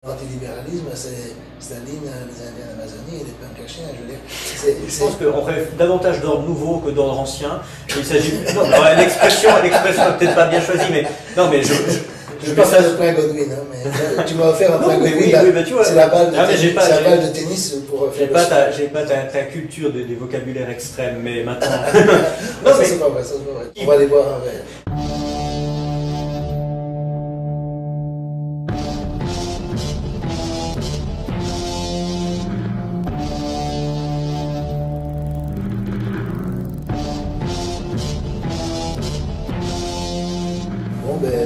L'antilibéralisme, c'est Staline, les Indiens d'Amazonie et les punks à chiens, je veux dire. Je pense qu'on rêve davantage d'ordre nouveau que d'ordre ancien. Il s'agit. Non, l'expression n'est peut-être pas bien choisie, mais. Non, mais je ne vais pas faire le point Godwin, hein, mais tu m'as offert un point Godwin. Oui, bah, tu vois, c'est la balle de tennis pour faire. J'ai pas ta culture des vocabulaires extrêmes, mais maintenant. Non, ça c'est pas vrai, ça c'est pas vrai. On va aller boire un verre.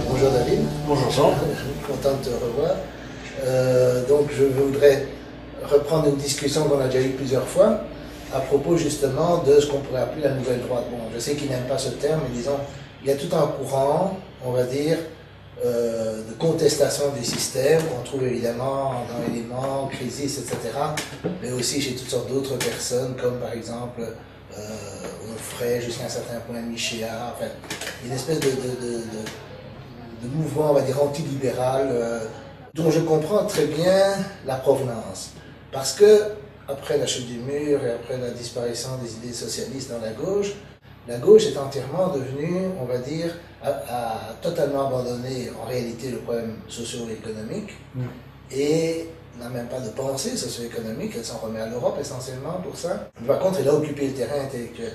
Bonjour David. Bonjour Jean. Content de te revoir. Donc je voudrais reprendre une discussion qu'on a déjà eue plusieurs fois à propos justement de ce qu'on pourrait appeler la nouvelle droite. Bon, je sais qu'ils n'aiment pas ce terme, mais disons, il y a tout un courant, on va dire, de contestation des systèmes qu'on trouve évidemment dans Éléments, Crisis, etc., mais aussi chez toutes sortes d'autres personnes, comme par exemple Onfray, jusqu'à un certain point Michéa, enfin, une espèce de mouvement, on va dire, antilibéral, dont je comprends très bien la provenance. Parce que, après la chute du mur et après la disparition des idées socialistes dans la gauche est entièrement devenue, on va dire, a totalement abandonné en réalité le problème socio-économique et n'a même pas de pensée socio-économique, elle s'en remet à l'Europe essentiellement pour ça. Par contre, elle a occupé le terrain intellectuel,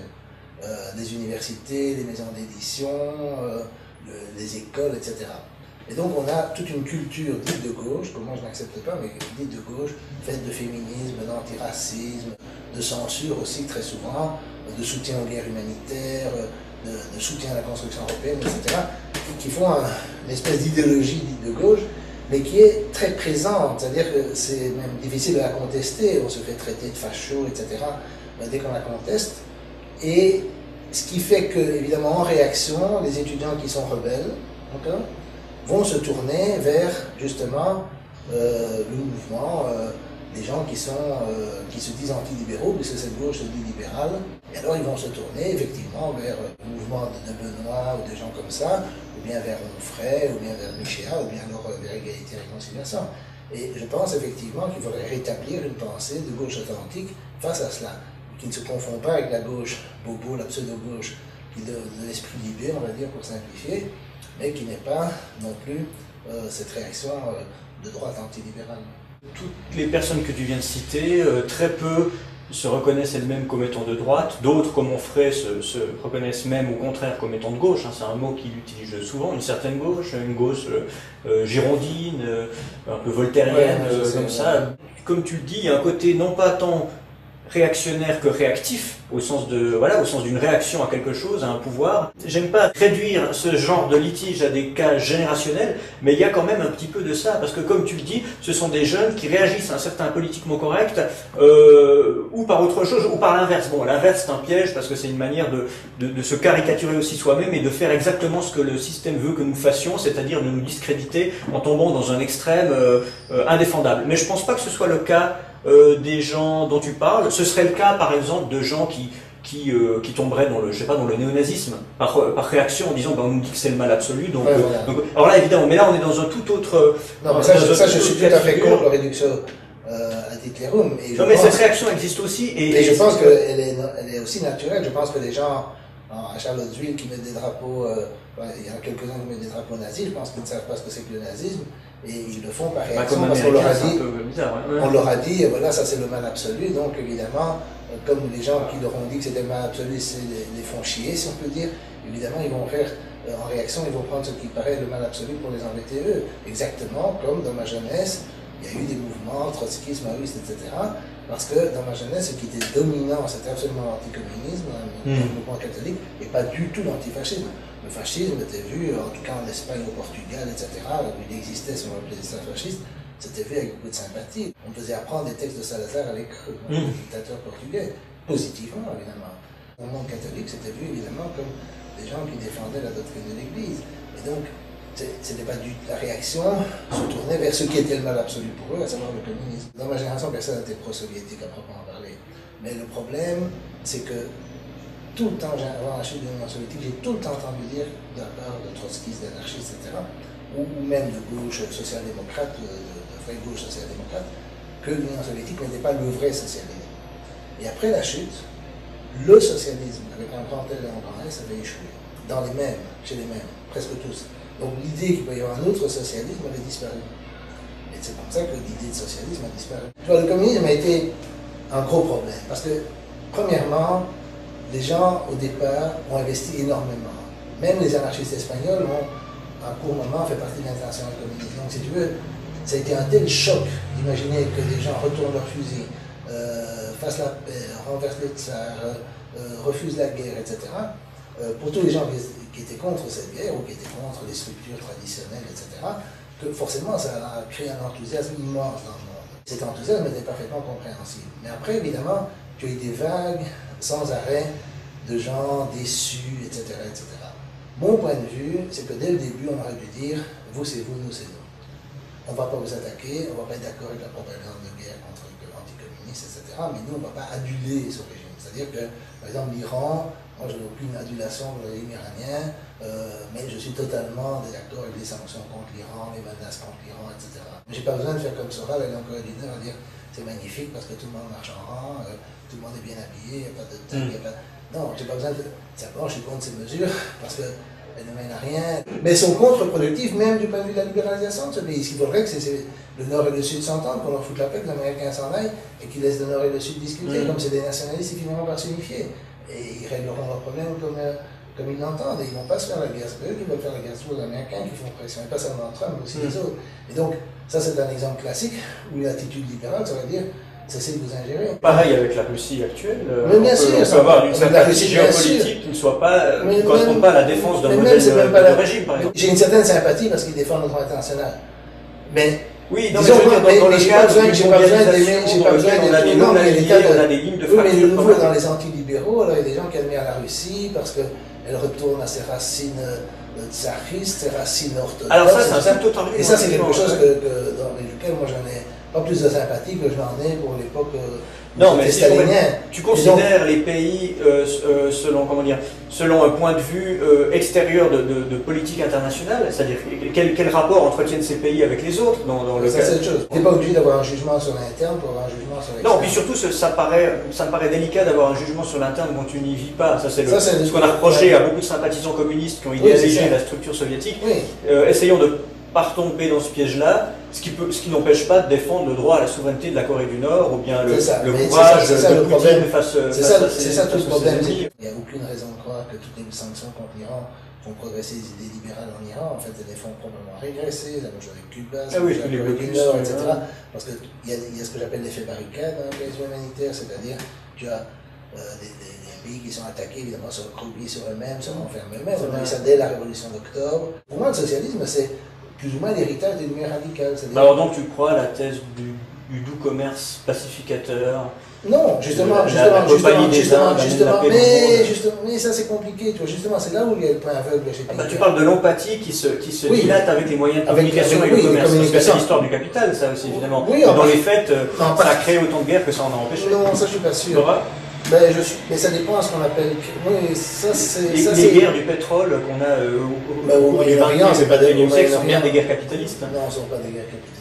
des universités, des maisons d'édition, les écoles, etc. Et donc on a toute une culture dite de gauche, que moi je n'accepte pas, mais dite de gauche, faite de féminisme, d'antiracisme, de censure aussi très souvent, de soutien aux guerres humanitaires, de soutien à la construction européenne, etc., qui font une espèce d'idéologie dite de gauche, mais qui est très présente, c'est-à-dire que c'est même difficile de la contester, on se fait traiter de facho, etc., dès qu'on la conteste, et ce qui fait que, évidemment, en réaction, les étudiants qui sont rebelles vont se tourner vers, justement, le mouvement des gens qui se disent antilibéraux, puisque cette gauche se dit libérale. Et alors, ils vont se tourner, effectivement, vers le mouvement de Benoît ou des gens comme ça, ou bien vers Onfray, ou bien vers Michéa, ou bien alors vers Égalité et Réconciliation. Et je pense, effectivement, qu'il faudrait rétablir une pensée de gauche authentique face à cela, qui ne se confond pas avec la gauche bobo, la pseudo-gauche, qui de l'esprit libé, on va dire, pour simplifier, mais qui n'est pas non plus cette réaction de droite antilibérale. Toutes les personnes que tu viens de citer, très peu se reconnaissent elles-mêmes comme étant de droite, d'autres, comme Onfray, se reconnaissent même au contraire comme étant de gauche, c'est un mot qu'il utilise souvent, une certaine gauche, une gauche girondine, un peu voltairienne, comme ça. Comme tu le dis, il y a un côté non pas tant réactionnaire que réactif, au sens d'une réaction à quelque chose, à un pouvoir. J'aime pas réduire ce genre de litige à des cas générationnels, mais il y a quand même un petit peu de ça, parce que comme tu le dis, ce sont des jeunes qui réagissent à un certain politiquement correct, ou par autre chose, ou par l'inverse. Bon, l'inverse c'est un piège, parce que c'est une manière de se caricaturer aussi soi-même et de faire exactement ce que le système veut que nous fassions, c'est-à-dire de nous discréditer en tombant dans un extrême indéfendable. Mais je pense pas que ce soit le cas des gens dont tu parles. Ce serait le cas, par exemple, de gens qui tomberaient dans le néonazisme, par réaction, en disant, on nous dit que c'est le mal absolu, donc, alors là, évidemment, mais là, on est dans un tout autre... Non, mais ça je suis tout à fait contre la réduction à Hitlerum. Non, mais cette réaction existe aussi. Et je pense qu'elle est aussi naturelle. Je pense que les gens à Charlottesville qui mettent des drapeaux, il y en a quelques-uns qui mettent des drapeaux nazis, je pense qu'ils ne savent pas ce que c'est que le nazisme, et ils le font par réaction, parce qu'on leur a dit, on leur a dit, voilà, ça c'est le mal absolu, donc évidemment, comme les gens qui leur ont dit que c'était le mal absolu, c'est les font chier, si on peut dire, évidemment, ils vont faire, en réaction, ils vont prendre ce qui paraît le mal absolu pour les embêter eux, exactement comme dans ma jeunesse, il y a eu des mouvements, trotskistes, maoïstes, etc., parce que dans ma jeunesse, ce qui était dominant, c'était absolument l'anticommunisme, le mouvement catholique, et pas du tout l'antifascisme. Le fascisme était vu, en tout cas en Espagne, au Portugal, etc., où il existait ce qu'on appelait des États fascistes, c'était vu avec beaucoup de sympathie. On faisait apprendre des textes de Salazar à l'école, le dictateur portugais, positivement, évidemment. Le monde catholique, c'était vu, évidemment, comme des gens qui défendaient la doctrine de l'Église. Et donc, c'était pas la réaction se tournait vers ce qui était le mal absolu pour eux, à savoir le communisme. Dans ma génération, personne n'était pro-soviétique à proprement parler. Mais le problème, c'est que tout le temps, avant la chute de l'Union soviétique, j'ai tout le temps entendu dire de la part de trotskistes, d'anarchistes, etc., ou même de gauche social-démocrate, de vraie gauche social-démocrate, que l'Union soviétique n'était pas le vrai socialisme. Et après la chute, le socialisme, avec un grand L et un grand S, avait échoué. Dans les mêmes, chez les mêmes, presque tous. Donc l'idée qu'il peut y avoir un autre socialisme avait disparu. Et c'est comme ça que l'idée de socialisme a disparu. Le communisme a été un gros problème. Parce que, premièrement, les gens, au départ, ont investi énormément. Même les anarchistes espagnols ont, à un court moment, fait partie de l'internationale communiste. Donc, si tu veux, ça a été un tel choc d'imaginer que les gens retournent leurs fusils, fassent la paix, renversent le tsar, refusent la guerre, etc. Pour tous les gens qui étaient contre cette guerre, ou qui étaient contre les structures traditionnelles, etc., que forcément, ça a créé un enthousiasme immense dans le monde. Cet enthousiasme était parfaitement compréhensible. Mais après, évidemment, tu as eu des vagues sans arrêt de gens déçus, etc., etc. Mon point de vue, c'est que dès le début, on aurait dû dire, vous c'est vous, nous c'est nous. On ne va pas vous attaquer, on ne va pas être d'accord avec la propagande de guerre contre l'anticommuniste, etc. Mais nous, on ne va pas aduler ce régime. C'est-à-dire que, par exemple, l'Iran, moi je n'ai aucune adulation pour le régime iranien, mais je suis totalement d'accord avec les sanctions contre l'Iran, les menaces contre l'Iran, etc. Mais je n'ai pas besoin de faire comme Soral, aller en Corée du Nord, dire c'est magnifique parce que tout le monde marche en rang, tout le monde est bien habillé, il n'y a pas de tag, il n'y a pas... Non, j'ai pas besoin de... Simplement, je suis contre ces mesures parce qu'elles ne mènent à rien. Mais elles sont contre-productives même du point de vue de la libéralisation de ce pays. Ce qu'il faudrait que c'est le Nord et le Sud s'entendent, qu'on leur foute la paix, que les Américains s'en aillent et qu'ils laissent le Nord et le Sud discuter, comme c'est des nationalistes, ils finiront par s'unifier. Et ils régleront leurs problèmes comme ils l'entendent. Et ils ne vont pas se faire la guerre. C'est eux qui veulent faire la guerre, c'est les Américains qui font pression. Et pas seulement Trump, mais aussi les autres. Et donc, ça c'est un exemple classique où l'attitude libérale, ça veut dire cessez de vous ingérer. Pareil avec la Russie actuelle. Mais bien sûr, on peut avoir une certaine géopolitique qui ne soit pas, qui correspond pas à la défense d'un modèle de régime, par exemple. J'ai une certaine sympathie parce qu'ils défendent le droit international. Mais oui, dans le cadre j'ai pas besoin d'aimer, on a des non-alignés, on a des lignes de fracture. Oui, mais le nouveau dans les anti-libéraux, il y a des gens qui admirent la Russie parce qu'elle retourne à ses racines tsaristes, ses racines orthodoxes. Alors ça, c'est un tout autre. Et ça, c'est quelque chose dans lequel moi j'en ai pas plus de sympathie que j'en ai pour l'époque stalinien. Tu considères les pays selon un point de vue extérieur de politique internationale, c'est-à-dire quel rapport entretiennent ces pays avec les autres dans le cas. C'est autre chose. Tu n'es pas obligé d'avoir un jugement sur l'interne pour avoir un jugement sur l'externe. Non, puis surtout ça me paraît délicat d'avoir un jugement sur l'interne dont tu n'y vis pas. Ça c'est ce qu'on a reproché à beaucoup de sympathisants communistes qui ont idéalisé la structure soviétique. Essayons de pas retomber dans ce piège-là, ce qui n'empêche pas de défendre le droit à la souveraineté de la Corée du Nord ou bien le courage de Poutine face à C'est ça tout le problème. Il n'y a aucune raison de croire que toutes les sanctions contre l'Iran font progresser les idées libérales en Iran. En fait, elles les font probablement régresser. La même chose avec Cuba, la Corée du Nord, etc. Parce qu'il y a ce que j'appelle l'effet barricade dans la crise humanitaire, c'est-à-dire tu as des pays qui sont attaqués, évidemment, se recroupillent sur eux-mêmes, se renferment eux-mêmes. On a eu ça dès la révolution d'octobre. Pour moi, le socialisme, c'est plus ou moins l'héritage des Lumières radicales. Alors donc tu crois à la thèse du doux commerce pacificateur? Non, justement, mais ça c'est compliqué, tu vois, justement, c'est là où il y a le point aveugle chez les tu parles de l'empathie qui se dilate avec les moyens de communication et le commerce, parce que c'est l'histoire du capital, ça aussi, évidemment. Oui, dans les faits, ça a créé autant de guerres que ça en a empêché. Non, ça je suis pas sûr. Mais ça dépend à ce qu'on appelle. Oui, ça c'est. Les guerres du pétrole qu'on a au Moyen-Orient, c'est pas des siècle, sont bien des guerres capitalistes. Non, ce ne sont pas des guerres capitalistes.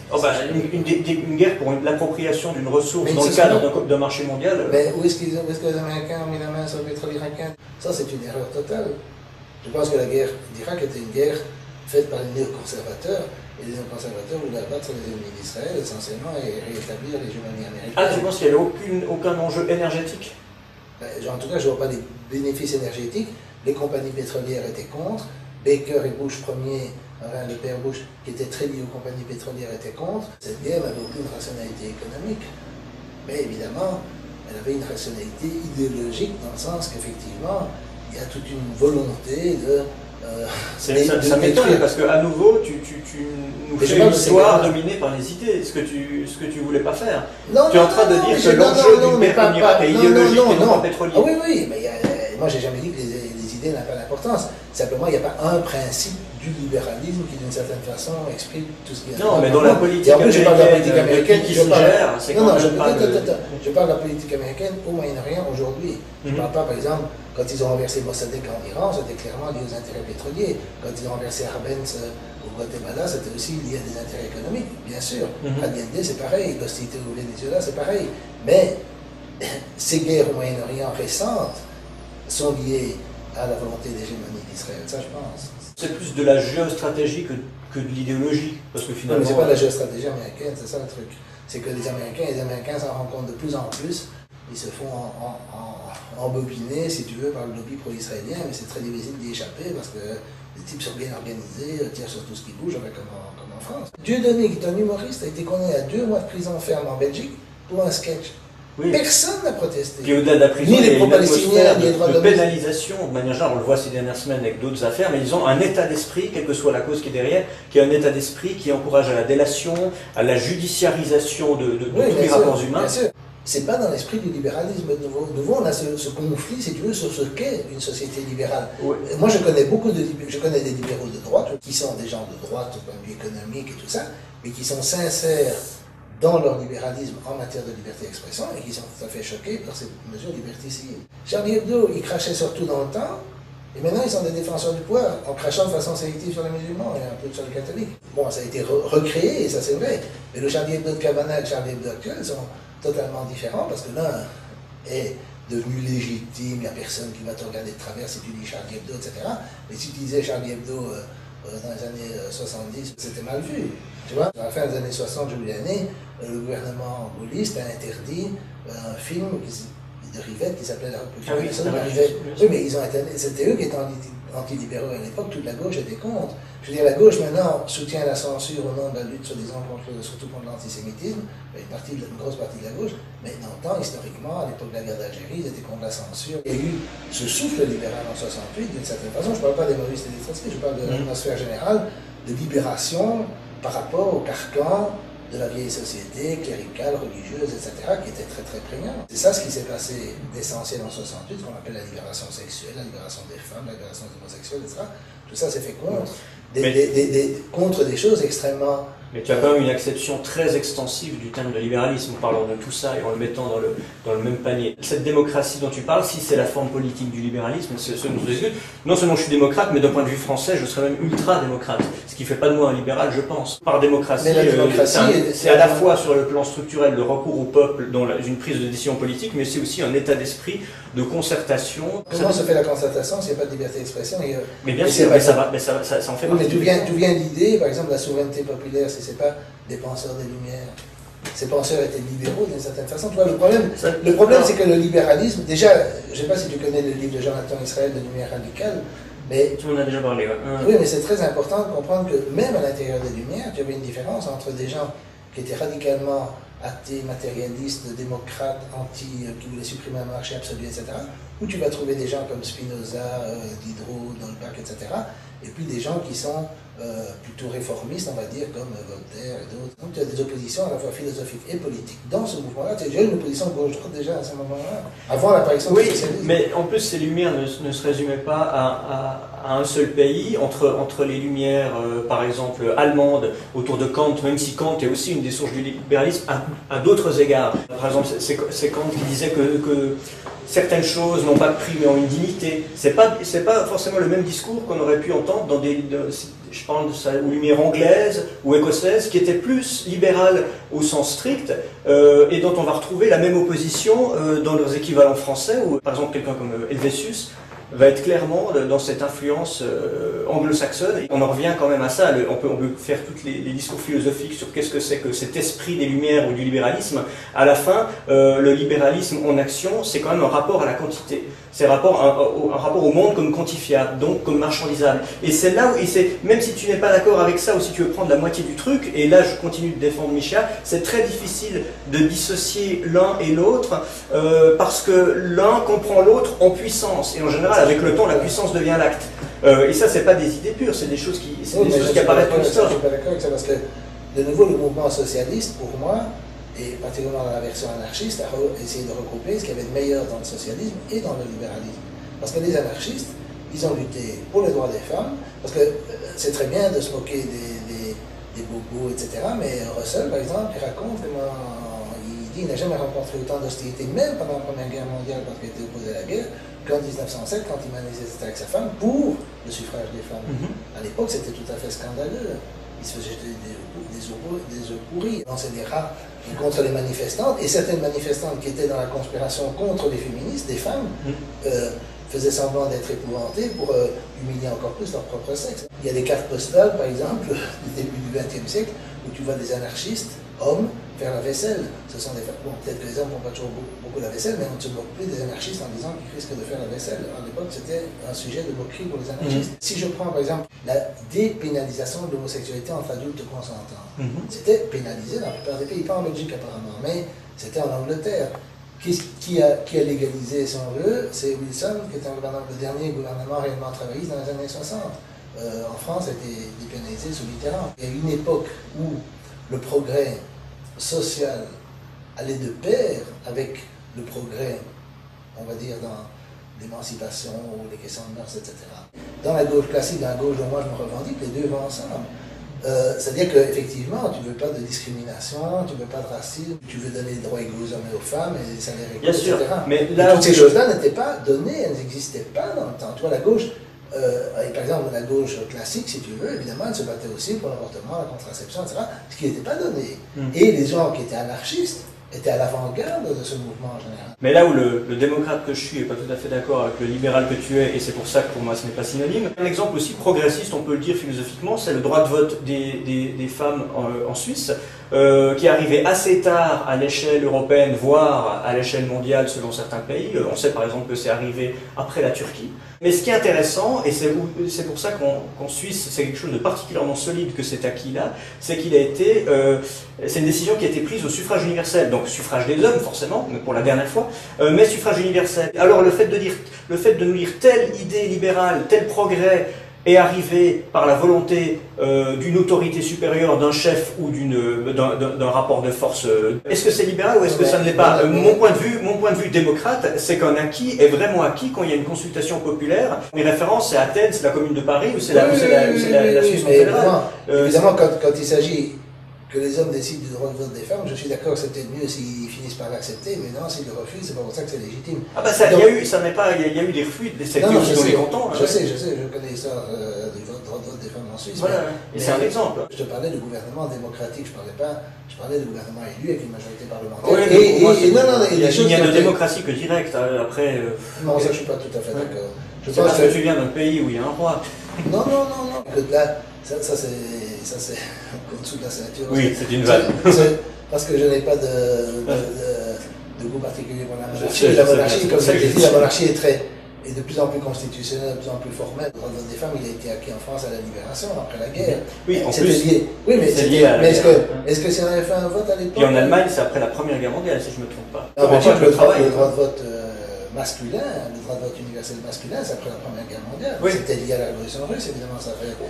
Une guerre pour l'appropriation d'une ressource dans le cadre d'un marché mondial. Mais où est-ce que les Américains ont mis la main sur le pétrole irakien? Ça, c'est une erreur totale. Je pense que la guerre d'Irak était une guerre faite par les néoconservateurs. Et les néoconservateurs voulaient abattre les ennemis d'Israël essentiellement et rétablir l'hégémonie américaine. Ah, tu penses qu'il n'y avait aucun enjeu énergétique? En tout cas, je ne vois pas les bénéfices énergétiques. Les compagnies pétrolières étaient contre. Baker et Bush premier, le père Bush, qui était très lié aux compagnies pétrolières, était contre. Cette guerre n'avait aucune rationalité économique. Mais évidemment, elle avait une rationalité idéologique dans le sens qu'effectivement, il y a toute une volonté de... ça m'étonne parce qu'à nouveau, tu nous fais une histoire dominée par les idées, ce que tu voulais pas faire. Tu es en train de dire que l'enjeu d'une paix est idéologique et non pas pétrolier. Oui, mais moi j'ai jamais dit que les idées n'ont pas d'importance. Simplement, il n'y a pas un principe du libéralisme qui d'une certaine façon explique tout ce qui est... Non, mais dans la politique américaine qui se gère, je parle de la politique américaine au Moyen-Orient aujourd'hui. Je ne parle pas par exemple Quand ils ont renversé Mossadegh en Iran, c'était clairement lié aux intérêts pétroliers. Quand ils ont renversé Arbenz au Guatemala, c'était aussi lié à des intérêts économiques, bien sûr. Allende, c'est pareil. L'hostilité au Venezuela, c'est pareil. Mais ces guerres au Moyen-Orient récentes sont liées à la volonté d'hégémonie d'Israël, ça je pense. C'est plus de la géostratégie que de l'idéologie, parce que finalement... Non, mais c'est pas de la géostratégie américaine, c'est ça le truc. C'est que les Américains s'en rendent compte de plus en plus. Ils se font embobiner, si tu veux, par le lobby pro-israélien, mais c'est très difficile d'y échapper parce que les types sont bien organisés, tirent sur tout ce qui bouge, comme en France. Dieudonné, qui est un humoriste, a été condamné à 2 mois de prison ferme en Belgique pour un sketch. Oui. Personne n'a protesté. Puis au-delà de la prison, ni les pro-palestiniens, ni les droits de l'homme. Pénalisation, de manière générale, on le voit ces dernières semaines avec d'autres affaires, mais ils ont un état d'esprit, quelle que soit la cause qui est derrière, qui est un état d'esprit qui encourage à la délation, à la judiciarisation de tous les rapports humains. Bien sûr. C'est pas dans l'esprit du libéralisme de nouveau. De nouveau, on a ce conflit, si tu veux, sur ce qu'est une société libérale. Oui. Moi, je connais des libéraux de droite, qui sont des gens de droite au point de vue économique et tout ça, mais qui sont sincères dans leur libéralisme en matière de liberté d'expression et qui sont tout à fait choqués par ces mesures liberticides. Charlie Hebdo, ils crachaient surtout dans le temps, et maintenant ils sont des défenseurs du pouvoir, en crachant de façon sélective sur les musulmans et un peu sur les catholiques. Bon, ça a été recréé, et ça c'est vrai, mais le Charlie Hebdo de Cabana et le Charlie Hebdo actuel sont totalement différents, parce que l'un est devenu légitime, il n'y a personne qui va te regarder de travers si tu dis Charlie Hebdo, etc. Mais si tu disais Charlie Hebdo dans les années 70, c'était mal vu. Tu vois, à la fin des années 60, le gouvernement gaulliste a interdit un film de Rivette qui s'appelait La République de Rivette. Oui, mais c'était eux qui étaient anti-libéraux à l'époque, toute la gauche était contre. Je veux dire, la gauche maintenant soutient la censure au nom de la lutte soi-disant surtout contre l'antisémitisme, une grosse partie de la gauche, mais dans le temps, historiquement, à l'époque de la guerre d'Algérie, ils étaient contre la censure. Il y a eu ce souffle libéral en 68, d'une certaine façon. Je ne parle pas des maoïstes et des trotskistes, je parle de l'atmosphère générale de libération par rapport au carcan de la vieille société cléricale, religieuse, etc., qui était très très prégnante. C'est ça ce qui s'est passé d'essentiel en 68, ce qu'on appelle la libération sexuelle, la libération des femmes, la libération des homosexuels, etc. Tout ça s'est fait contre des choses extrêmement... Mais tu as quand même une acception très extensive du terme de libéralisme, en parlant de tout ça et en le mettant dans le même panier. Cette démocratie dont tu parles, si c'est la forme politique du libéralisme, non seulement je suis démocrate, mais d'un point de vue français, je serais même ultra-démocrate. Ce qui ne fait pas de moi un libéral, je pense. Par démocratie, c'est à la fois sur le plan structurel le recours au peuple dans une prise de décision politique, mais c'est aussi un état d'esprit de concertation. Comment se fait la concertation s'il n'y a pas de liberté d'expression? Mais bien sûr, mais ça en fait partie. Mais d'où vient l'idée, par exemple, de la souveraineté populaire, si ce n'est pas des penseurs des Lumières? Ces penseurs étaient libéraux d'une certaine façon. Tu vois, le problème c'est que le libéralisme, déjà, je ne sais pas si tu connais le livre de Jonathan Israël de Lumière radicale, mais... Tu m'en as déjà parlé, ouais. Oui, mais c'est très important de comprendre que même à l'intérieur des Lumières, tu avais une différence entre des gens qui étaient radicalement athées, matérialistes, démocrates, qui voulaient supprimer un marché absolu, etc. Où tu vas trouver des gens comme Spinoza, Diderot, Dolbach, etc. Et puis des gens qui sont plutôt réformistes, on va dire, comme Voltaire et d'autres. Donc tu as des oppositions à la fois philosophiques et politiques. Dans ce mouvement-là, tu as déjà une opposition gauche-droite déjà à ce moment-là, avant l'apparition du socialisme. Mais en plus, ces Lumières ne se résumaient pas à un seul pays. Entre les Lumières, par exemple, allemandes, autour de Kant, même si Kant est aussi une des sources du libéralisme, à d'autres égards. Par exemple, c'est Kant qui disait que certaines choses n'ont pas de prix mais ont une dignité. C'est pas forcément le même discours qu'on aurait pu entendre dans je parle de sa lumière anglaise ou écossaise, qui était plus libérale au sens strict, et dont on va retrouver la même opposition dans leurs équivalents français, où par exemple quelqu'un comme Helvétius va être clairement dans cette influence anglo-saxonne. On en revient quand même à ça, on peut faire tous les discours philosophiques sur qu'est-ce que c'est que cet esprit des Lumières ou du libéralisme. À la fin, le libéralisme en action, c'est quand même un rapport à la quantité. C'est un rapport au monde comme quantifiable, donc comme marchandisable. Et c'est là où, même si tu n'es pas d'accord avec ça, ou si tu veux prendre la moitié du truc, et là je continue de défendre Micha, c'est très difficile de dissocier l'un et l'autre, parce que l'un comprend l'autre en puissance, et en général avec le temps la puissance devient l'acte. Et ça c'est pas des idées pures, c'est des choses qui apparaissent tout seul. Je suis pas d'accord avec ça, parce que de nouveau le mouvement socialiste, pour moi, et particulièrement dans la version anarchiste, a essayé de regrouper ce qu'il y avait de meilleur dans le socialisme et dans le libéralisme. Parce que les anarchistes, ils ont lutté pour les droits des femmes, parce que c'est très bien de se moquer des bobos, etc. Mais Russell, par exemple, il raconte comment il dit, il n'a jamais rencontré autant d'hostilité, même pendant la Première Guerre mondiale, quand il était opposé à la guerre, qu'en 1907, quand il manifestait avec sa femme pour le suffrage des femmes. À l'époque, c'était tout à fait scandaleux. Il se faisait jeter des œufs pourris, lancer des rats contre les manifestantes, et certaines manifestantes qui étaient dans la conspiration contre les féministes, des femmes, faisaient semblant d'être épouvantées pour humilier encore plus leur propre sexe. Il y a des cartes postales, par exemple, du début du XXe siècle, où tu vois des anarchistes, hommes, faire la vaisselle. Ce sont des femmes. Bon, peut-être que les hommes ne font pas toujours beaucoup la vaisselle, mais on ne se moque plus des anarchistes en disant qu'ils risquent de faire la vaisselle. À l'époque, c'était un sujet de moquerie pour les anarchistes. Si je prends, par exemple, la dépénalisation de l'homosexualité entre adultes consentants, c'était pénalisé dans la plupart des pays, pas en Belgique apparemment, mais c'était en Angleterre. Qui a légalisé, si on veut, c'est Wilson, qui était le dernier gouvernement réellement travailliste dans les années 60. En France, a été dépénalisé sous Mitterrand. Il y a une époque où le progrès social allait de pair avec le progrès, on va dire, dans l'émancipation ou les questions de mœurs, etc. Dans la gauche classique, dans la gauche dont moi je me revendique, les deux vont ensemble. C'est-à-dire qu'effectivement, tu ne veux pas de discrimination, tu ne veux pas de racisme, tu veux donner des droits égaux aux hommes et aux femmes, et des salaires égaux, etc. Mais là, toutes ces choses-là n'étaient pas données, elles n'existaient pas dans le temps. Tu vois, la gauche, et par exemple, la gauche classique, si tu veux, évidemment, elle se battait aussi pour l'avortement, la contraception, etc., ce qui n'était pas donné. Et les gens qui étaient anarchistes étaient à l'avant-garde de ce mouvement en général. Mais là où le démocrate que je suis n'est pas tout à fait d'accord avec le libéral que tu es, et c'est pour ça que pour moi ce n'est pas synonyme, un exemple aussi progressiste, on peut le dire philosophiquement, c'est le droit de vote des femmes en Suisse, qui est arrivé assez tard à l'échelle européenne, voire à l'échelle mondiale selon certains pays. On sait par exemple que c'est arrivé après la Turquie. Mais ce qui est intéressant, et c'est pour ça qu'en Suisse, c'est quelque chose de particulièrement solide que cet acquis-là, c'est qu'il a été, c'est une décision qui a été prise au suffrage universel, donc suffrage des hommes forcément, mais pour la dernière fois, mais suffrage universel. Alors le fait de nous dire telle idée libérale, tel progrès est arrivé par la volonté d'une autorité supérieure, d'un chef ou d'un rapport de force. Est-ce que c'est libéral ou est-ce que ça ne l'est pas? Mon point de vue démocrate, c'est qu'un acquis est vraiment acquis quand il y a une consultation populaire. Mes références, c'est Athènes, c'est la Commune de Paris ou c'est la Suisse confédérale. Évidemment, quand il s'agit que les hommes décident du droit de vote des femmes, je suis d'accord que c'est peut-être mieux s'ils finissent par l'accepter, mais non, s'ils le refusent, c'est pas pour ça que c'est légitime. Ah bah il y a eu des refus, des secteurs qui sont mécontents. Je sais, je connais l'histoire du droit de vote des femmes en Suisse. Voilà, et c'est un exemple. Je te parlais de gouvernement démocratique, je parlais de gouvernement élu avec une majorité parlementaire. Oui, il y a de démocratie que directe, après... Non, ça je suis pas tout à fait d'accord. C'est parce que tu viens d'un pays où il y a un roi. Non. Là, ça c'est en dessous de la ceinture. Oui, c'est une vanne. Parce que je n'ai pas de goût particulier pour la monarchie. La monarchie, comme ça, la monarchie est de plus en plus constitutionnelle, de plus en plus formelle. Le droit de vote des femmes, il a été acquis en France à la Libération, après la guerre. Oui, en plus, lié. Oui, mais c'est lié à la guerre. Est-ce que si on avait fait un vote à l'époque? Puis en Allemagne, c'est après la Première Guerre mondiale, si je ne me trompe pas. Non, mais le droit de vote masculin, le droit de vote universel masculin, c'est après la Première Guerre mondiale. Oui. C'était lié à la Révolution russe, évidemment.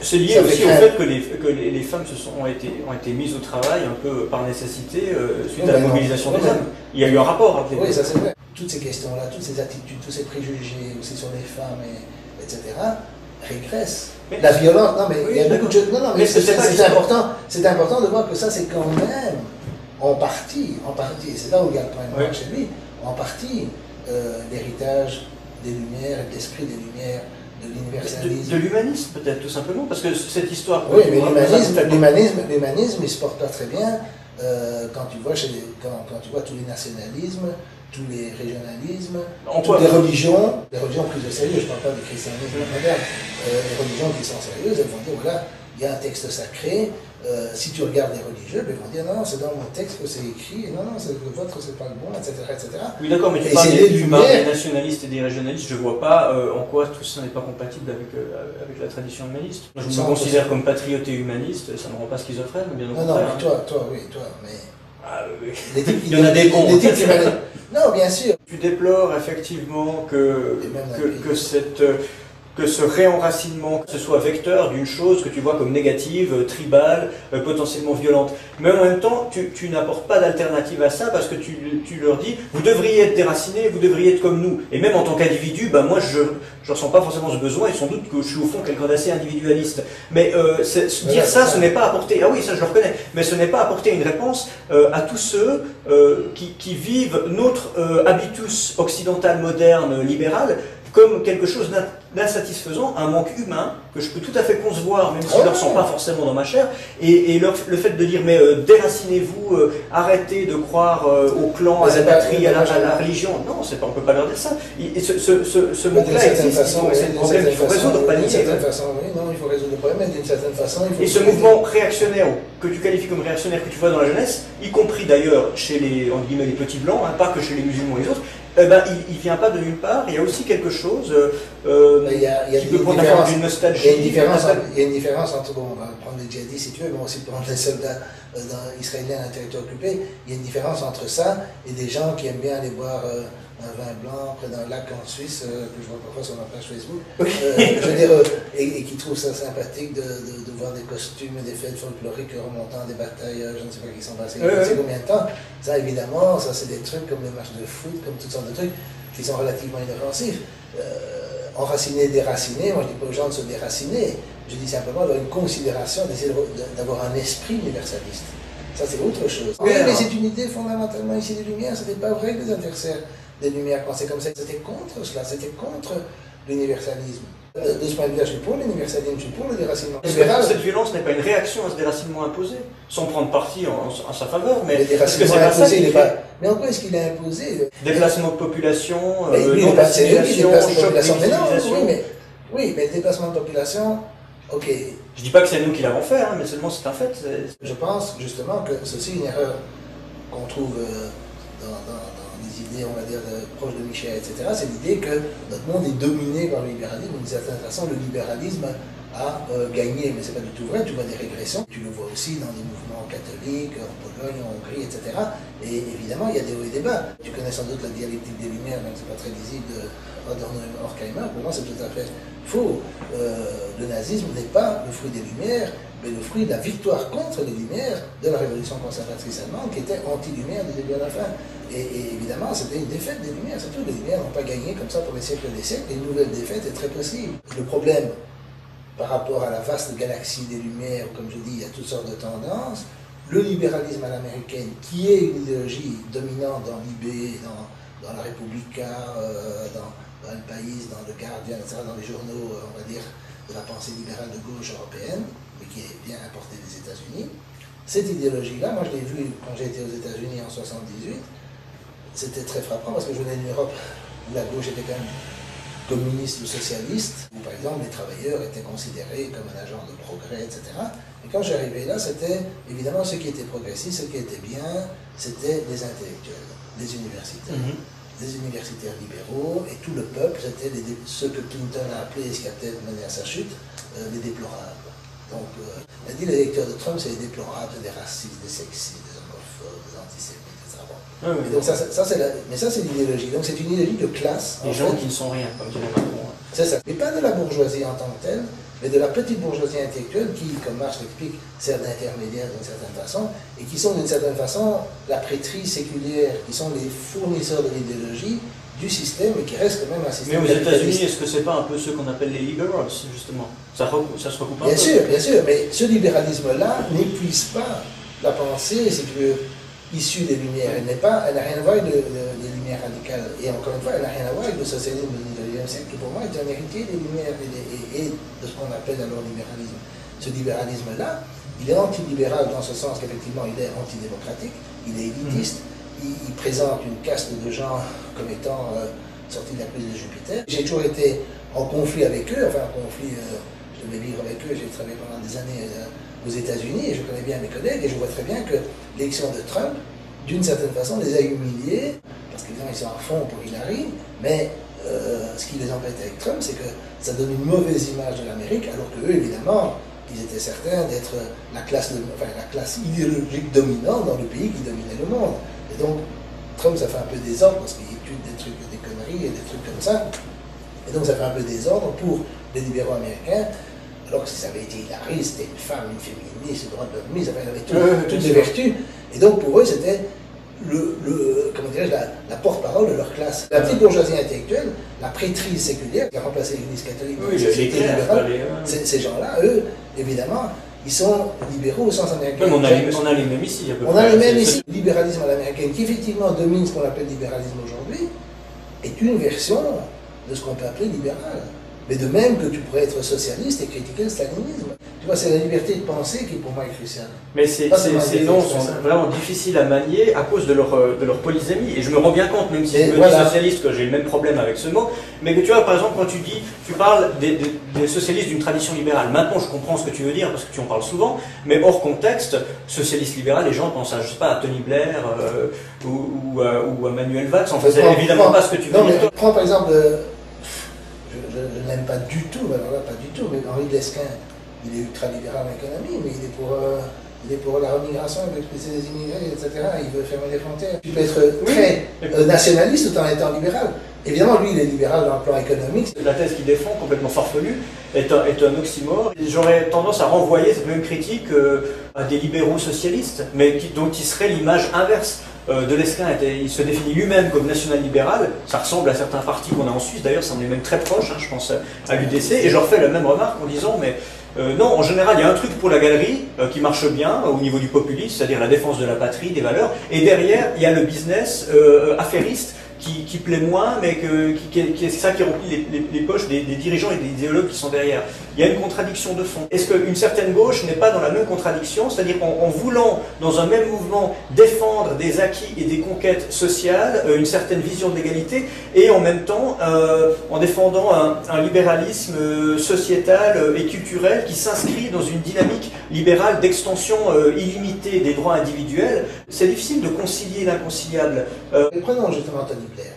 C'est lié aussi au fait que les femmes ont été mises au travail un peu par nécessité suite à la mobilisation des hommes. Il y a eu un rapport entre les deux. Oui, ça c'est vrai. Toutes ces questions-là, toutes ces attitudes, tous ces préjugés aussi sur les femmes, etc., régressent. La violence, non mais il y a beaucoup de choses. Non, mais c'est important de voir que ça c'est quand même en partie, et c'est là où il y a le problème chez lui, en partie l'héritage des Lumières et de l'esprit des Lumières, de l'universalisme. De l'humanisme peut-être, tout simplement, parce que cette histoire... Oui, mais l'humanisme, il se porte pas très bien quand tu vois tous les nationalismes, tous les régionalismes, toutes les religions plus de sérieux, je ne parle pas du christianisme moderne, les religions qui sont sérieuses, elles vont dire, voilà, il y a un texte sacré, si tu regardes les religieux, ils vont dire, non, c'est dans mon texte que c'est écrit, et non, le vôtre, c'est pas le bon, etc. Oui, d'accord, mais tu parles des nationalistes et des régionalistes, je ne vois pas en quoi tout ça n'est pas compatible avec la tradition humaniste. Moi, je me considère comme patriote et humaniste, ça ne me rend pas schizophrène, bien au contraire. Non, mais toi, mais... Ah, oui. Il y en a des bons. Non, bien sûr. Tu déplores effectivement que que ce réenracinement, que ce soit vecteur d'une chose que tu vois comme négative, tribale, potentiellement violente. Mais en même temps, tu n'apportes pas d'alternative à ça parce que tu leur dis, vous devriez être déracinés, vous devriez être comme nous. Et même en tant qu'individu, ben moi je ressens pas forcément ce besoin et sans doute que je suis au fond quelqu'un d'assez individualiste. Mais dire ça, ce n'est pas apporter, ah oui ça je le reconnais, mais ce n'est pas apporter une réponse à tous ceux qui vivent notre habitus occidental moderne libéral comme quelque chose d'insatisfaisant, un manque humain que je peux tout à fait concevoir, même si je ne le ressens pas forcément dans ma chair, et le fait de dire mais déracinez-vous, arrêtez de croire au clan, à la patrie, à la religion, non, on ne peut pas leur dire ça. Et ce manque-là existe, c'est un problème qu'il faut résoudre, pas nier. D'une certaine façon, oui, non, il faut résoudre le problème, mais d'une certaine façon, il faut... Et ce mouvement réactionnaire, que tu qualifies comme réactionnaire, que tu vois dans la jeunesse, y compris d'ailleurs chez les, entre guillemets, les petits blancs, hein, pas que chez les musulmans et les autres, il ne vient pas de nulle part, il y a aussi quelque chose qui peut prendre la forme d'une nostalgie. Il y a une différence entre, bon, on va prendre les djihadistes si tu veux, mais aussi prendre les soldats israéliens à un territoire occupé, il y a une différence entre ça et des gens qui aiment bien aller boire un vin blanc près d'un lac en Suisse, que je vois parfois sur ma page Facebook, je veux dire, et qui trouvent ça sympathique de voir des costumes et des fêtes folkloriques remontant des batailles, je ne sais pas qui sont passées, je ne sais combien de temps. Ça, évidemment, ça c'est des trucs comme les matchs de foot, comme toutes sortes de trucs qui sont relativement inoffensifs. Enraciner, déraciner, moi je dis pas aux gens de se déraciner, je dis simplement d'avoir une considération, d'essayer d'avoir un esprit universaliste. Ça c'est autre chose. Oui, mais c'est une idée fondamentalement ici des Lumières, c'était pas vrai que les adversaires des Lumières pensaient comme ça, c'était contre cela, c'était contre l'universalisme. De ce point de vue, je suis pour l'universalisme, je suis pour le déracinement. Cette violence n'est pas une réaction à ce déracinement imposé, sans prendre parti en sa faveur, mais le déracinement imposé, il n'est pas... Mais en quoi est-ce qu'il est imposé? Déplacement de population, non-assimilation, choc de civilisation. Oui, mais le déplacement de population, ok. Je dis pas que c'est nous qui l'avons fait, hein, mais seulement c'est un fait. Je pense justement que ceci est une erreur qu'on trouve dans les idées, on va dire, proches de Michel, etc. C'est l'idée que notre monde est dominé par le libéralisme. D'une certaine façon, le libéralisme a gagné, mais c'est pas du tout vrai. Tu vois des régressions. Tu le vois aussi dans les mouvements catholiques, en Pologne, en Hongrie, etc. Et évidemment, il y a des hauts et des bas. Tu connais sans doute la dialectique des Lumières, même si c'est pas très lisible, de Horkheimer. Pour moi, c'est tout à fait faux. Le nazisme n'est pas le fruit des Lumières, mais le fruit de la victoire contre les Lumières de la révolution conservatrice allemande, qui était anti-Lumière du début à la fin. Et évidemment, c'était une défaite des Lumières. Surtout, les Lumières n'ont pas gagné comme ça pour les siècles et des siècles. Et une nouvelle défaite est très possible. Le problème, par rapport à la vaste galaxie des Lumières, comme je dis, il y a toutes sortes de tendances. Le libéralisme à l'américaine, qui est une idéologie dominante dans l'IB, dans la Repubblica, dans le País, dans le Guardian, etc., dans les journaux, on va dire, de la pensée libérale de gauche européenne, mais qui est bien importée des États-Unis. Cette idéologie-là, moi je l'ai vue quand j'ai été aux États-Unis en 78, c'était très frappant parce que je venais d'une Europe où la gauche était quand même communiste ou socialiste, où par exemple les travailleurs étaient considérés comme un agent de progrès, etc. Et quand j'arrivais là, c'était évidemment ceux qui étaient progressistes, ceux qui étaient bien, c'était les intellectuels, les universitaires. Les universitaires libéraux, et tout le peuple, c'était ceux que Clinton a appelés, ce qui a peut-être mené à sa chute, les déplorables. Donc, elle dit les électeurs de Trump, c'est les déplorables, des racistes, des sexistes, des homophobes, des antisémites, etc. Et donc mais ça, c'est l'idéologie. Donc, c'est une idéologie de classe. Les gens qui ne sont rien, comme dirait Macron. C'est ça. Et pas de la bourgeoisie en tant que telle, mais de la petite bourgeoisie intellectuelle qui, comme Marx l'explique, sert d'intermédiaire d'une certaine façon, et qui sont d'une certaine façon la prêtrise séculière, qui sont les fournisseurs de l'idéologie du système, et qui restent quand même un système. Mais aux États-Unis, est-ce que c'est pas un peu ce qu'on appelle les liberals, justement? Ça se recoupe un peu. Bien sûr, mais ce libéralisme-là n'épuise pas la pensée, si tu veux, issue des Lumières. Elle n'a rien à voir avec les Lumières radicales. Et encore une fois, elle n'a rien à voir avec le socialisme du 19e siècle, qui pour moi est un héritier des Lumières et de ce qu'on appelle alors libéralisme. Ce libéralisme-là, il est antilibéral dans ce sens qu'effectivement il est antidémocratique, il est élitiste, il présente une caste de gens comme étant sortis de la crise de Jupiter. J'ai toujours été en conflit avec eux, enfin en conflit, je devais vivre avec eux, j'ai travaillé pendant des années aux États-Unis et je connais bien mes collègues et je vois très bien que l'élection de Trump, d'une certaine façon, les a humiliés, parce qu'évidemment ils sont à fond pour Hillary, mais ce qui les embête avec Trump, c'est que ça donne une mauvaise image de l'Amérique, alors qu'eux, évidemment, ils étaient certains d'être la classe idéologique dominante dans le pays qui dominait le monde. Et donc, Trump, ça fait un peu désordre, parce qu'il étudie des trucs, des conneries et des trucs comme ça. Et donc, ça fait un peu désordre pour les libéraux américains, alors que si ça avait été Hillary, c'était une femme, une féministe, une droite de l'homme, elle avait toutes les vertus. Et donc pour eux, c'était comment dirais-je, la porte-parole de leur classe. La petite bourgeoisie intellectuelle, la prêtrise séculière qui a remplacé l'Église catholique, ces gens-là, eux, évidemment, ils sont libéraux au sens américain. On a les mêmes ici. On a les mêmes ici. Le libéralisme à l'américaine, qui effectivement domine ce qu'on appelle libéralisme aujourd'hui, est une version de ce qu'on peut appeler libéral. Mais de même que tu pourrais être socialiste et critiquer le stalinisme. Tu vois, c'est la liberté de penser qui pour moi est cruciale. Mais ces noms sont vraiment difficiles à manier à cause de leur polysémie. Et je me rends bien compte, même si je me dis socialiste, que j'ai le même problème avec ce mot. Mais que tu vois, par exemple, quand tu parles des socialistes d'une tradition libérale. Maintenant, je comprends ce que tu veux dire parce que tu en parles souvent. Mais hors contexte, socialiste libéral, les gens pensent à, je sais pas, à Tony Blair ou à Manuel Valls. En fait, c'est évidemment pas ce que tu veux dire. Mais prends par exemple. Je n'aime pas du tout, alors là, pas du tout, mais Henri Lesquin, il est ultra-libéral en économie, mais il est pour la remigration, il veut expulser des immigrés, etc. Il veut fermer les frontières. Tu peux être très nationaliste tout en étant libéral. Évidemment, lui, il est libéral dans le plan économique. La thèse qu'il défend, complètement farfelue, est un oxymore. J'aurais tendance à renvoyer cette même critique à des libéraux socialistes, mais dont il serait l'image inverse. De Lesquin, il se définit lui-même comme national-libéral, ça ressemble à certains partis qu'on a en Suisse, d'ailleurs ça en est même très proche, je pense à l'UDC, et je refais la même remarque en disant, mais non, en général il y a un truc pour la galerie qui marche bien au niveau du populisme, c'est-à-dire la défense de la patrie, des valeurs, et derrière il y a le business affairiste, qui plaît moins, mais c'est ça qui remplit les poches des dirigeants et des idéologues qui sont derrière. Il y a une contradiction de fond. Est-ce qu'une certaine gauche n'est pas dans la même contradiction, c'est-à-dire en voulant, dans un même mouvement, défendre des acquis et des conquêtes sociales, une certaine vision de l'égalité, et en même temps en défendant un libéralisme sociétal et culturel qui s'inscrit dans une dynamique libérale d'extension illimitée des droits individuels? C'est difficile de concilier l'inconciliable. Prenons justement Tony Blair.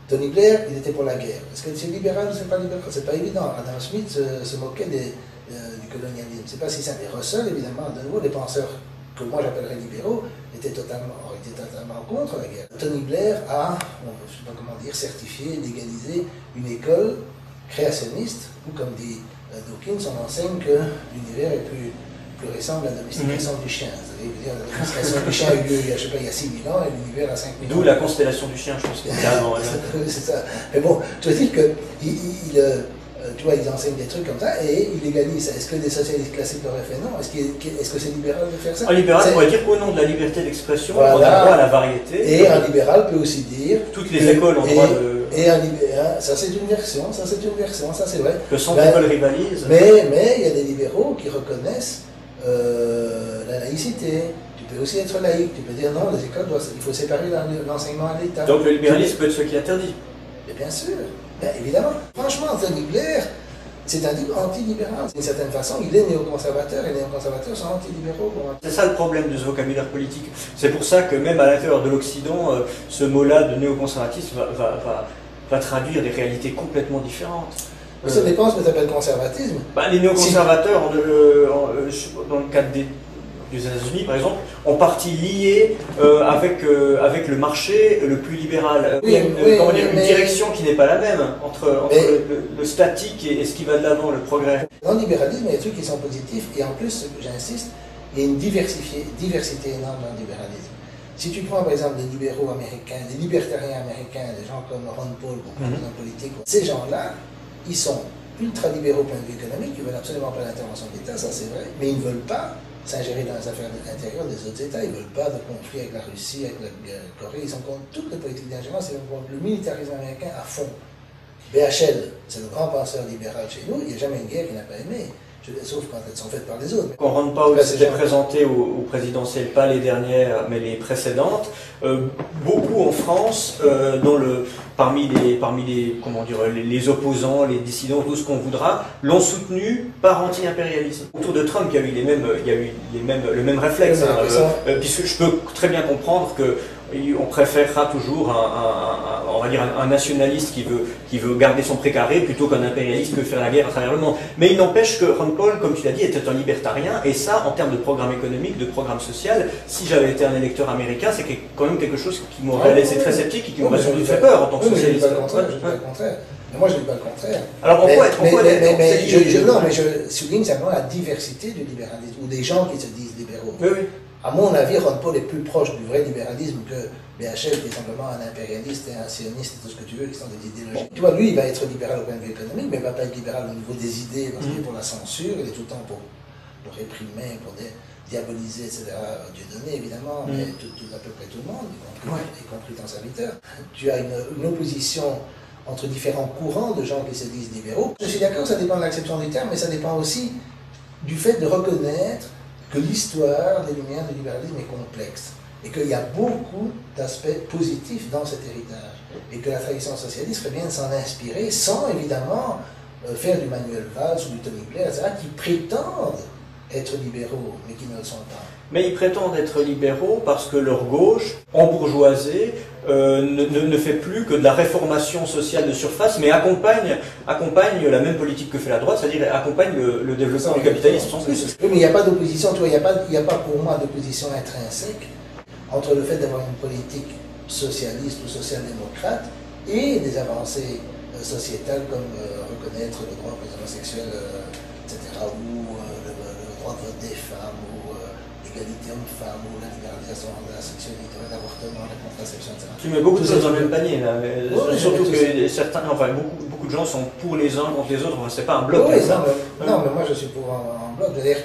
Tony Blair, il était pour la guerre. Est-ce que c'est libéral ou c'est pas libéral? C'est pas évident. Adam Smith se moquait du colonialisme. C'est pas si simple. Et Russell, évidemment, de nouveau, les penseurs que moi j'appellerais libéraux, étaient totalement contre la guerre. Tony Blair a, je sais pas comment dire, certifié, légalisé une école créationniste, où, comme dit Dawkins, on enseigne que l'univers est plus récent de la domestication du chien. La domestication du chien a eu lieu je sais pas, il y a 6 000 ans et l'univers a 5 000 ans. D'où la constellation du chien, je pense qu'il y a avant. C'est ça. Mais bon, je veux dire que tu vois, ils enseignent des trucs comme ça et ils légalisent ça. Est-ce que des socialistes classiques l'auraient fait? Non. Est-ce que c'est libéral de faire ça? Un libéral pourrait dire qu'au nom de la liberté d'expression, on a droit à la variété. Et un libéral peut aussi dire... Toutes les écoles ont droit de... Et un libéral, ça c'est une version, ça c'est vrai. Que sans école rivalise. Mais il y a des libéraux qui reconnaissent la laïcité. Tu peux aussi être laïque, tu peux dire non, les écoles il faut séparer l'enseignement à l'État. Donc le libéralisme peut être ce qui interdit. Et bien sûr, évidemment. Franchement, Tony Blair, c'est un anti-libéral. D'une certaine façon, il est néoconservateur et les néoconservateurs sont anti-libéraux. C'est ça le problème de ce vocabulaire politique. C'est pour ça que même à l'intérieur de l'Occident, ce mot-là de néoconservatisme va traduire des réalités complètement différentes. Ça dépend de ce que tu appelles conservatisme. Les néoconservateurs, dans le cadre des États-Unis, par exemple, ont parti liés avec le marché le plus libéral. Une direction qui n'est pas la même entre le statique et ce qui va de l'avant, le progrès. Dans le libéralisme, il y a des trucs qui sont positifs et en plus, j'insiste, il y a une diversité énorme dans le libéralisme. Si tu prends par exemple des libéraux américains, des libertariens américains, des gens comme Ron Paul, beaucoup d'hommes politiques, ces gens-là, ils sont ultra-libéraux au point de vue économique, ils ne veulent absolument pas l'intervention de l'État, ça c'est vrai, mais ils ne veulent pas s'ingérer dans les affaires intérieures des autres États, ils ne veulent pas de conflit avec la Russie, avec la Corée, ils sont contre toutes les politiques d'ingérence, ils sont contre le militarisme américain à fond. BHL, c'est le grand penseur libéral chez nous, il n'y a jamais une guerre qu'il n'a pas aimée. Sauf quand elles sont faites par les autres. Quand Ron Paul s'était présenté au présidentiel, pas les dernières, mais les précédentes, beaucoup en France, parmi les opposants, les dissidents, tout ce qu'on voudra, l'ont soutenu par anti-impérialisme. Autour de Trump, il y a eu le même réflexe, puisque je peux très bien comprendre que on préférera toujours on va dire un nationaliste qui veut garder son précaré plutôt qu'un impérialiste qui veut faire la guerre à travers le monde. Mais il n'empêche que Ron Paul, comme tu l'as dit, était un libertarien, et ça, en termes de programme économique, de programme social, si j'avais été un électeur américain, c'est quand même quelque chose qui m'aurait laissé très sceptique et qui m'aurait surtout fait peur en tant que socialiste. Je dis pas le contraire. Mais moi, je ne dis pas le contraire. Alors, mais je souligne simplement la diversité du libéralisme, ou des gens qui se disent libéraux. Oui, oui. À mon avis, Ron Paul est plus proche du vrai libéralisme que BHL, qui est simplement un impérialiste et un sioniste et tout ce que tu veux, qui sont des idéologies. Tu vois, lui, il va être libéral au point de vue économique, mais il ne va pas être libéral au niveau des idées, parce qu'il est pour la censure, il est tout le temps pour réprimer, pour diaboliser, etc. Dieu donné, évidemment, mais à peu près tout le monde, y compris ton serviteur. Tu as une opposition entre différents courants de gens qui se disent libéraux. Je suis d'accord, ça dépend de l'acception du terme, mais ça dépend aussi du fait de reconnaître que l'histoire des Lumières du libéralisme est complexe et qu'il y a beaucoup d'aspects positifs dans cet héritage et que la tradition socialiste ferait bien de s'en inspirer sans évidemment faire du Manuel Valls ou du Tony Blair, etc., qui prétendent être libéraux, mais qui ne le sont pas. Mais ils prétendent être libéraux parce que leur gauche, embourgeoisée, ne fait plus que de la réformation sociale de surface, mais accompagne la même politique que fait la droite, c'est-à-dire accompagne le développement du capitalisme sans plus. Oui, mais il n'y a pas d'opposition, il n'y a pas pour moi d'opposition intrinsèque entre le fait d'avoir une politique socialiste ou social-démocrate et des avancées sociétales comme reconnaître le droit aux homosexuels, etc., ou le droit de vote des femmes, ou l'égalité homme-femme, ou la libéralisation de la sexualité, l'avortement, la contraception, etc. Tu mets beaucoup de choses dans le même panier, là. Mais surtout que certains, beaucoup de gens sont pour les uns contre les autres, c'est pas un bloc. Oui, non, mais moi je suis pour un bloc, je veux dire,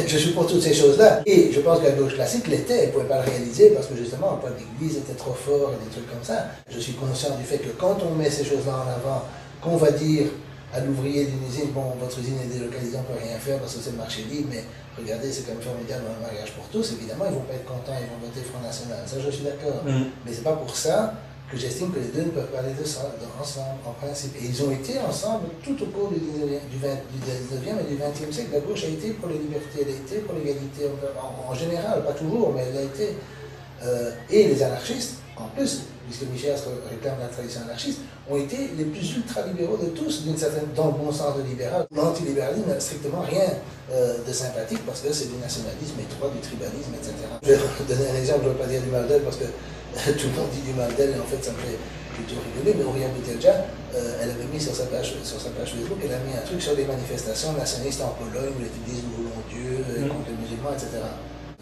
je suis pour toutes ces choses-là. Et je pense que la gauche classique l'était, elle ne pouvait pas le réaliser parce que justement, le poids de l'Église était trop fort et des trucs comme ça. Je suis conscient du fait que quand on met ces choses-là en avant, qu'on va dire à l'ouvrier d'une usine, bon, votre usine est délocalisée, on ne peut rien faire parce que c'est le marché libre, mais regardez, c'est quand même formidable un mariage pour tous, évidemment, ils ne vont pas être contents, ils vont voter Front National, ça je suis d'accord. Mais ce n'est pas pour ça que j'estime que les deux ne peuvent pas aller ensemble, en principe. Et ils ont été ensemble tout au cours du 19e et du 20e siècle. La gauche a été pour les libertés, elle a été pour l'égalité, en général, pas toujours, mais elle a été. Et les anarchistes, en plus, puisque Michel réclame la tradition anarchiste, ont été les plus ultra-libéraux de tous, dans le bon sens de libéral. L'antilibéralisme n'a strictement rien de sympathique parce que c'est du nationalisme étroit, du tribalisme, etc. Je vais donner un exemple, je ne vais pas dire du mal d'elle parce que tout le monde dit du mal d'elle et en fait ça me fait plutôt rigoler, mais Oriane Boutelja, elle avait mis sur sa page Facebook, elle a mis un truc sur les manifestations nationalistes en Pologne où ils disent nous voulons Dieu, contre les musulmans, etc.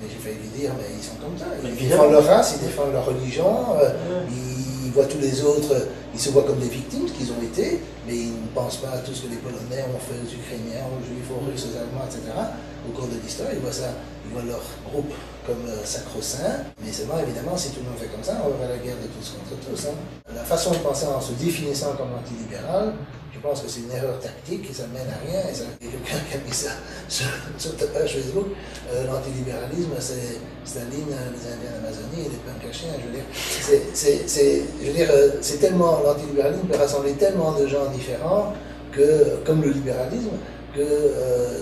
Mais j'ai failli lui dire, mais ils sont comme ça, ils défendent leur race, ils défendent leur religion, ils voient tous les autres, ils se voient comme des victimes, ce qu'ils ont été, mais ils ne pensent pas à tout ce que les Polonais ont fait aux Ukrainiens, aux Juifs, aux Russes, aux Allemands, etc. Au cours de l'histoire, ils voient ça, ils voient leur groupe comme sacro-saint, mais seulement évidemment, si tout le monde fait comme ça, on va à la guerre de tous contre tous. La façon de penser en se définissant comme antilibéral, je pense que c'est une erreur tactique et ça ne mène à rien. Et il y a quelqu'un qui a mis ça sur ta page Facebook. L'antilibéralisme, c'est Staline, les Indiens d'Amazonie et les punks à chiens. Je veux dire, c'est tellement, l'antilibéralisme peut rassembler tellement de gens différents que, comme le libéralisme, que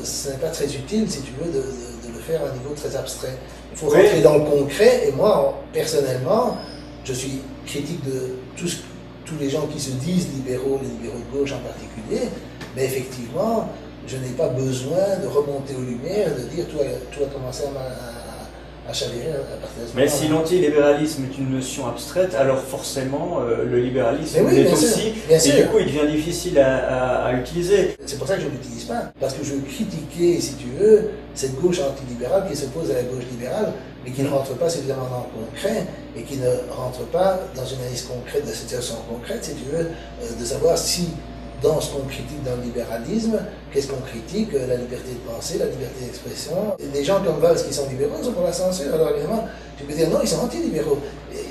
ce n'est pas très utile, si tu veux, de le faire à un niveau très abstrait. Il faut rentrer dans le concret, et moi, personnellement, je suis critique de tous les gens qui se disent libéraux, les libéraux de gauche en particulier, mais effectivement, je n'ai pas besoin de remonter aux Lumières, de dire tout a commencé à chavirer à partir de ce moment. Mais si l'antilibéralisme est une notion abstraite, alors forcément le libéralisme l'est aussi, et du coup il devient difficile à utiliser. C'est pour ça que je ne l'utilise pas, parce que je veux critiquer, si tu veux, cette gauche antilibérale qui s'oppose à la gauche libérale, mais qui ne rentre pas suffisamment dans le concret, et qui ne rentre pas dans une analyse concrète de la situation concrète, si tu veux, de savoir si dans ce qu'on critique dans le libéralisme, qu'est-ce qu'on critique? La liberté de penser, la liberté d'expression. Des gens comme Valls qui sont libéraux sont pour la censure. Alors évidemment, tu peux dire non, ils sont anti-libéraux.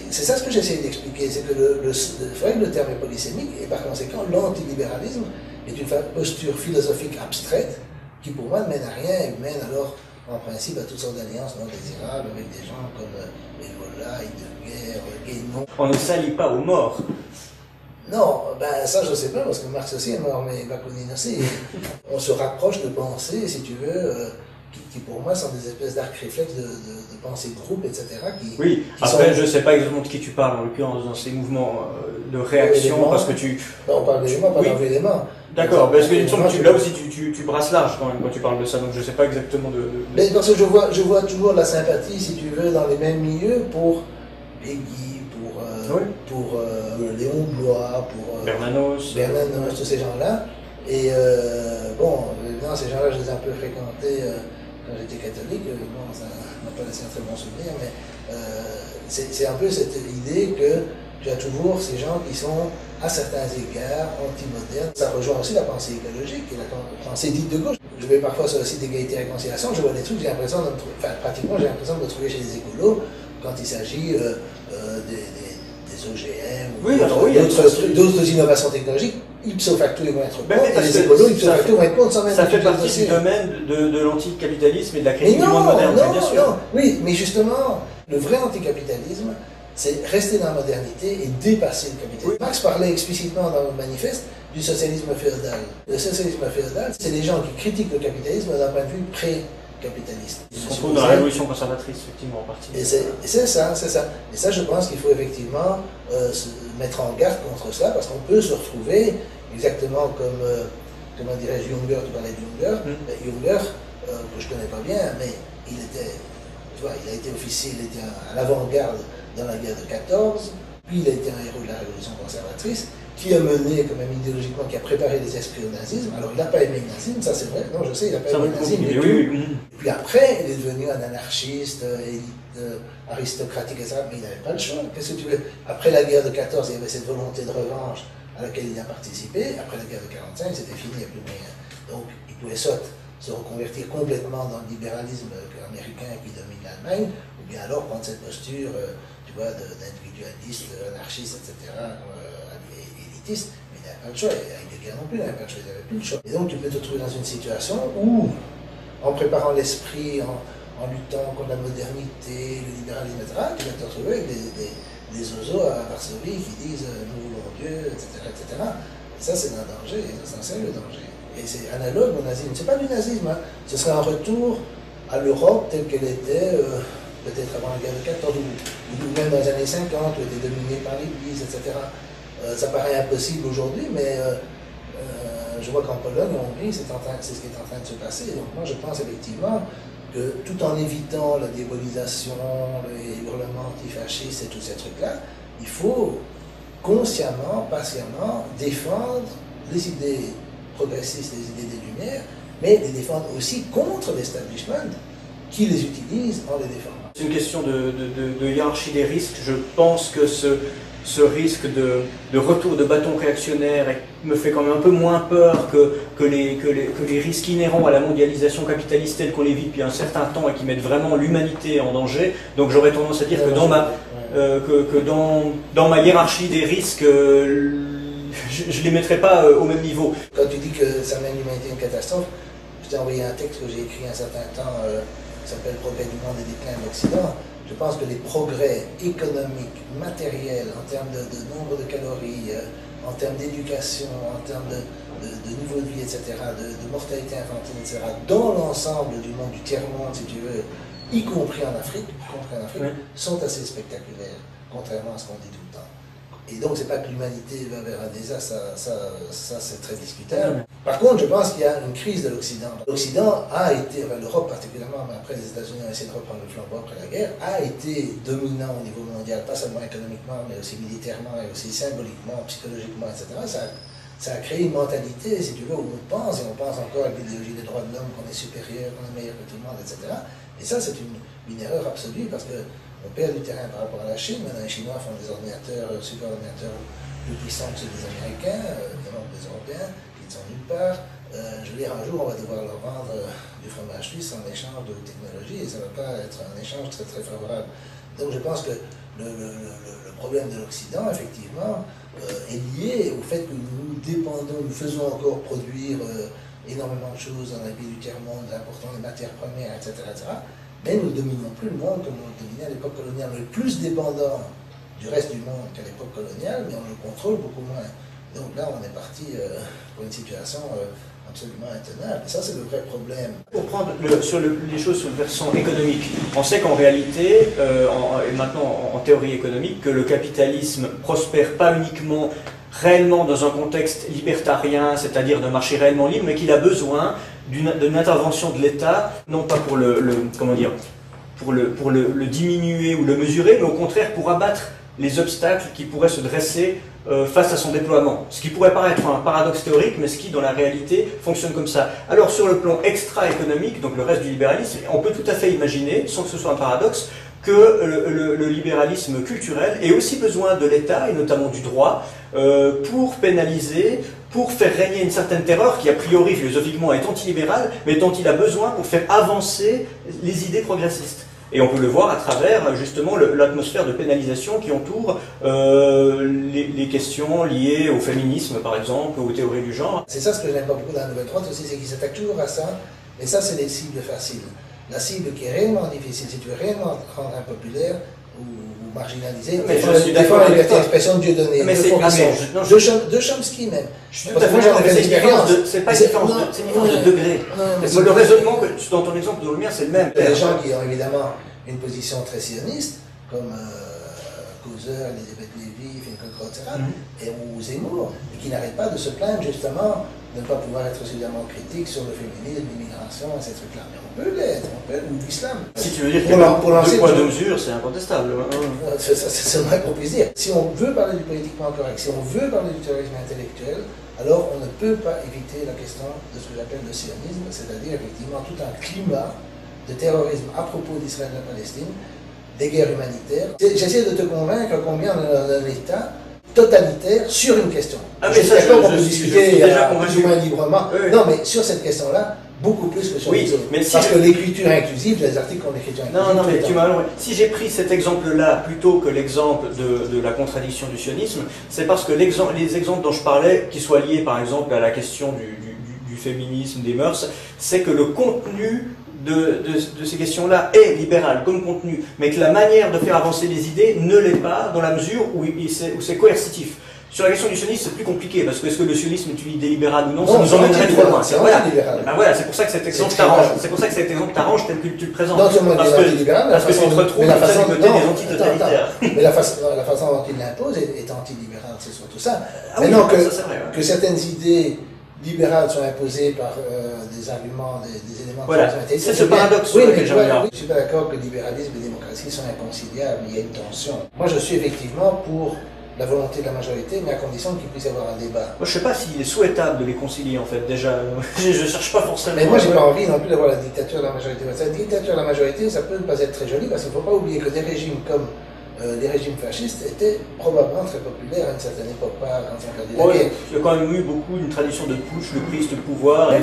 C'est ça ce que j'essaie d'expliquer, c'est que le terme est polysémique, et par conséquent, l'antilibéralisme est une posture philosophique abstraite qui pour moi ne mène à rien, et mène alors en principe à toutes sortes d'alliances non désirables avec des gens comme Evola, Heidegger, Guénon. On ne s'allie pas aux morts. Non, ben ça je sais pas, parce que Marx aussi est mort, mais Bakounine aussi. On se rapproche de pensées, si tu veux, qui pour moi sont des espèces d'arcs réflexes de pensée de groupe, etc. Oui, après je sais pas exactement de qui tu parles, en l'occurrence, dans ces mouvements de réaction, parce que tu... Non, on parle d'éléments, pas d'éléments. D'accord, parce que il me semble que là aussi tu brasses large quand même quand tu parles de ça, donc je sais pas exactement de... Mais parce que je vois toujours la sympathie, si tu veux, dans les mêmes milieux pour Péguy, Oui. pour Léon Blois, pour Bernanos, tous ces gens-là. Et bon, évidemment, ces gens-là, je les ai un peu fréquentés quand j'étais catholique. Bon, ça m'a pas laissé un très bon souvenir, mais c'est un peu cette idée que tu as toujours ces gens qui sont, à certains égards, anti-modernes. Ça rejoint aussi la pensée écologique et la pensée dite de gauche. Je vais parfois sur le site d'égalité et réconciliation, je vois des trucs, j'ai l'impression de me trouver, enfin, pratiquement, j'ai l'impression de me trouver chez les écolos quand il s'agit des OGM ou d'autres innovations technologiques. Ipso facto, ils vont être contre, et les écolos, ipso facto, vont être contre sans même. Ça fait partie du domaine de l'anticapitalisme et de la critique du monde moderne, bien sûr. Non, oui, mais justement, le vrai anticapitalisme, c'est rester dans la modernité et dépasser le capitalisme. Oui. Marx parlait explicitement dans le manifeste du socialisme féodal. Le socialisme féodal, c'est les gens qui critiquent le capitalisme d'un point de vue pré-capitaliste. Ce qu'on trouve dans la révolution conservatrice, effectivement, en partie. Et c'est ça. Et ça, je pense qu'il faut effectivement se mettre en garde contre ça, parce qu'on peut se retrouver exactement comme, comment dirais-je, Junger, tu parlais de Junger. Junger, que je ne connais pas bien, mais il était, tu vois, il a été officier, il était à l'avant-garde dans la guerre de 14, puis il a été un héros de la révolution conservatrice, qui a mené quand même idéologiquement, qui a préparé les esprits au nazisme. Alors il n'a pas aimé le nazisme, ça c'est vrai, non je sais, il n'a pas aimé le nazisme, et puis après il est devenu un anarchiste, aristocratique, etc., mais il n'avait pas le choix. Qu'est-ce que tu veux? Après la guerre de 14, il y avait cette volonté de revanche à laquelle il a participé, après la guerre de 45, c'était fini, il n'y a plus rien. Donc il pouvait soit se reconvertir complètement dans le libéralisme américain qui domine l'Allemagne, ou bien alors prendre cette posture, tu vois, d'individualiste, anarchiste, etc., élitiste, mais il n'avait pas le choix, et avec des guerres non plus, il n'avait pas le choix, il n'avait plus le choix. Et donc tu peux te trouver dans une situation où, en préparant l'esprit, en luttant contre la modernité, le libéralisme, etc., tu vas te retrouver avec des ozos à Varsovie qui disent nous voulons Dieu, etc., etc. Et ça c'est un danger, c'est un sérieux danger. Et c'est analogue au nazisme. C'est pas du nazisme, hein. Ce serait un retour à l'Europe telle qu'elle était peut-être avant la guerre de 14 ou même dans les années 50, où elle était dominée par l'Église, etc. Ça paraît impossible aujourd'hui, mais je vois qu'en Pologne, en Hongrie, c'est ce qui est en train de se passer. Donc moi, je pense effectivement que tout en évitant la diabolisation, les hurlements antifascistes et tous ces trucs-là, il faut consciemment, patiemment défendre les idées progressistes, les idées des Lumières, mais les défendre aussi contre l'establishment qui les utilise en les défendant. C'est une question de hiérarchie des risques. Je pense que ce risque de retour de bâton réactionnaire me fait quand même un peu moins peur que les risques inhérents à la mondialisation capitaliste telle qu'on les vit depuis un certain temps et qui mettent vraiment l'humanité en danger. Donc j'aurais tendance à dire que dans ma hiérarchie des risques, je ne les mettrai pas au même niveau. Quand tu dis que ça mène l'humanité à une catastrophe, je t'ai envoyé un texte que j'ai écrit un certain temps qui s'appelle Progrès du monde et déclin de l'Occident. Je pense que les progrès économiques, matériels, en termes de nombre de calories, en termes d'éducation, en termes de niveau de vie, etc., de mortalité infantile, etc., dans l'ensemble du monde, du tiers-monde, si tu veux, y compris en Afrique, sont assez spectaculaires, contrairement à ce qu'on dit tout le temps. Et donc, c'est pas que l'humanité va vers un désastre, ça c'est très discutable. Par contre, je pense qu'il y a une crise de l'Occident. L'Occident a été, l'Europe particulièrement, mais après les États-Unis ont essayé de reprendre le flambeau après la guerre, a été dominant au niveau mondial, pas seulement économiquement, mais aussi militairement, et aussi symboliquement, psychologiquement, etc. Ça a créé une mentalité, si tu veux, où on pense, et on pense encore avec l'idéologie des droits de l'homme, qu'on est supérieur, qu'on est meilleur que tout le monde, etc. Et ça, c'est une erreur absolue, parce que on perd du terrain par rapport à la Chine. Maintenant, les Chinois font des ordinateurs, super ordinateurs plus puissants que ceux des Américains, évidemment des Européens, qui ne sont nulle part. Je veux dire, un jour, on va devoir leur vendre du fromage suisse en échange de technologie, et ça ne va pas être un échange très très favorable. Donc je pense que le problème de l'Occident, effectivement, est lié au fait que nous dépendons, nous faisons encore produire énormément de choses dans les pays du tiers-monde, important les matières premières, etc., etc., mais nous ne dominons plus le monde comme on le dominait à l'époque coloniale. On est plus dépendant du reste du monde qu'à l'époque coloniale, mais on le contrôle beaucoup moins. Donc là, on est parti pour une situation absolument intenable. Et ça, c'est le vrai problème. Pour prendre les choses sur le versant économique, on sait qu'en réalité, et maintenant en théorie économique, que le capitalisme prospère pas uniquement réellement dans un contexte libertarien, c'est-à-dire d'un marché réellement libre, mais qu'il a besoin d'une intervention de l'État, non pas pour le diminuer ou le mesurer, mais au contraire pour abattre les obstacles qui pourraient se dresser face à son déploiement. Ce qui pourrait paraître un paradoxe théorique, mais ce qui, dans la réalité, fonctionne comme ça. Alors, sur le plan extra-économique, donc le reste du libéralisme, on peut tout à fait imaginer, sans que ce soit un paradoxe, que le libéralisme culturel ait aussi besoin de l'État, et notamment du droit, pour pénaliser, pour faire régner une certaine terreur qui, a priori, philosophiquement, est antilibérale, mais dont il a besoin pour faire avancer les idées progressistes. Et on peut le voir à travers, justement, l'atmosphère de pénalisation qui entoure les questions liées au féminisme, par exemple, aux théories du genre. C'est ça ce que je n'aime pas beaucoup dans la nouvelle droite aussi, c'est qu'ils s'attaquent toujours à ça, et ça, c'est les cibles faciles. La cible qui est réellement difficile, si tu veux réellement rendre impopulaire ou marginalisé, défendre la liberté d'expression de Dieu donné. Mais c'est de Chomsky même. Je suis tout à fait d'accord, mais c'est pas une différence de degré. Le raisonnement dans ton exemple, dans le mien, c'est le même. Il y a des gens qui ont évidemment une position très sioniste, comme Causeur, Elisabeth Lévy, Finkielkraut, etc., ou Zemmour, et qui n'arrêtent pas de se plaindre justement de ne pas pouvoir être suffisamment critique sur le féminisme, l'immigration, et ces trucs-là. Mais on peut l'être, ou l'islam. Si tu veux dire qu'il y a deux poids, deux mesures, c'est incontestable. C'est le moins qu'on puisse dire. Si on veut parler du politiquement correct, si on veut parler du terrorisme intellectuel, alors on ne peut pas éviter la question de ce que j'appelle le sionisme, c'est-à-dire effectivement tout un climat de terrorisme à propos d'Israël et de la Palestine, des guerres humanitaires. J'essaie de te convaincre combien on a un État totalitaire sur une question. Mais ça, on peut discuter plus ou moins librement. Oui. Non, mais sur cette question-là, beaucoup plus que sur les autres. Mais parce que l'écriture inclusive, les articles ont l'écriture inclusive. Non, mais tu m'as si j'ai pris cet exemple-là plutôt que l'exemple de la contradiction du sionisme, c'est parce que les exemples dont je parlais, qui soient liés par exemple à la question du féminisme, des mœurs, c'est que le contenu de ces questions-là est libéral comme contenu, mais que la manière de faire avancer les idées ne l'est pas dans la mesure où c'est coercitif. Sur la question du sionisme, c'est plus compliqué, parce que est-ce que le sionisme est une idée libérale ou non, ça nous emmènerait trop loin. Voilà, c'est pour ça que cet exemple t'arrange. C'est pour ça que cet exemple t'arrange tel que tu le présentes. Non seulement parce que tu te retrouves du côté des antitotalitaires. Mais la façon dont il l'impose est antilibérale, c'est surtout ça. Maintenant que certaines idées libérales sont imposées par des arguments, des éléments de rationalité. C'est ce paradoxe. Oui, mais je ne suis pas d'accord que libéralisme et démocratie sont inconciliables, il y a une tension. Moi, je suis effectivement pour la volonté de la majorité, mais à condition qu'il puisse y avoir un débat. Moi, je ne sais pas s'il est souhaitable de les concilier, en fait, déjà. Je ne cherche pas forcément... Mais moi, je n'ai pas envie non plus d'avoir la dictature de la majorité. La dictature de la majorité, ça peut ne pas être très joli, parce qu'il ne faut pas oublier que des régimes comme les régimes fascistes étaient probablement très populaires à une certaine époque, pas quand on regardait la guerre. Il y a quand même eu beaucoup une tradition de putsch, de prise de pouvoir et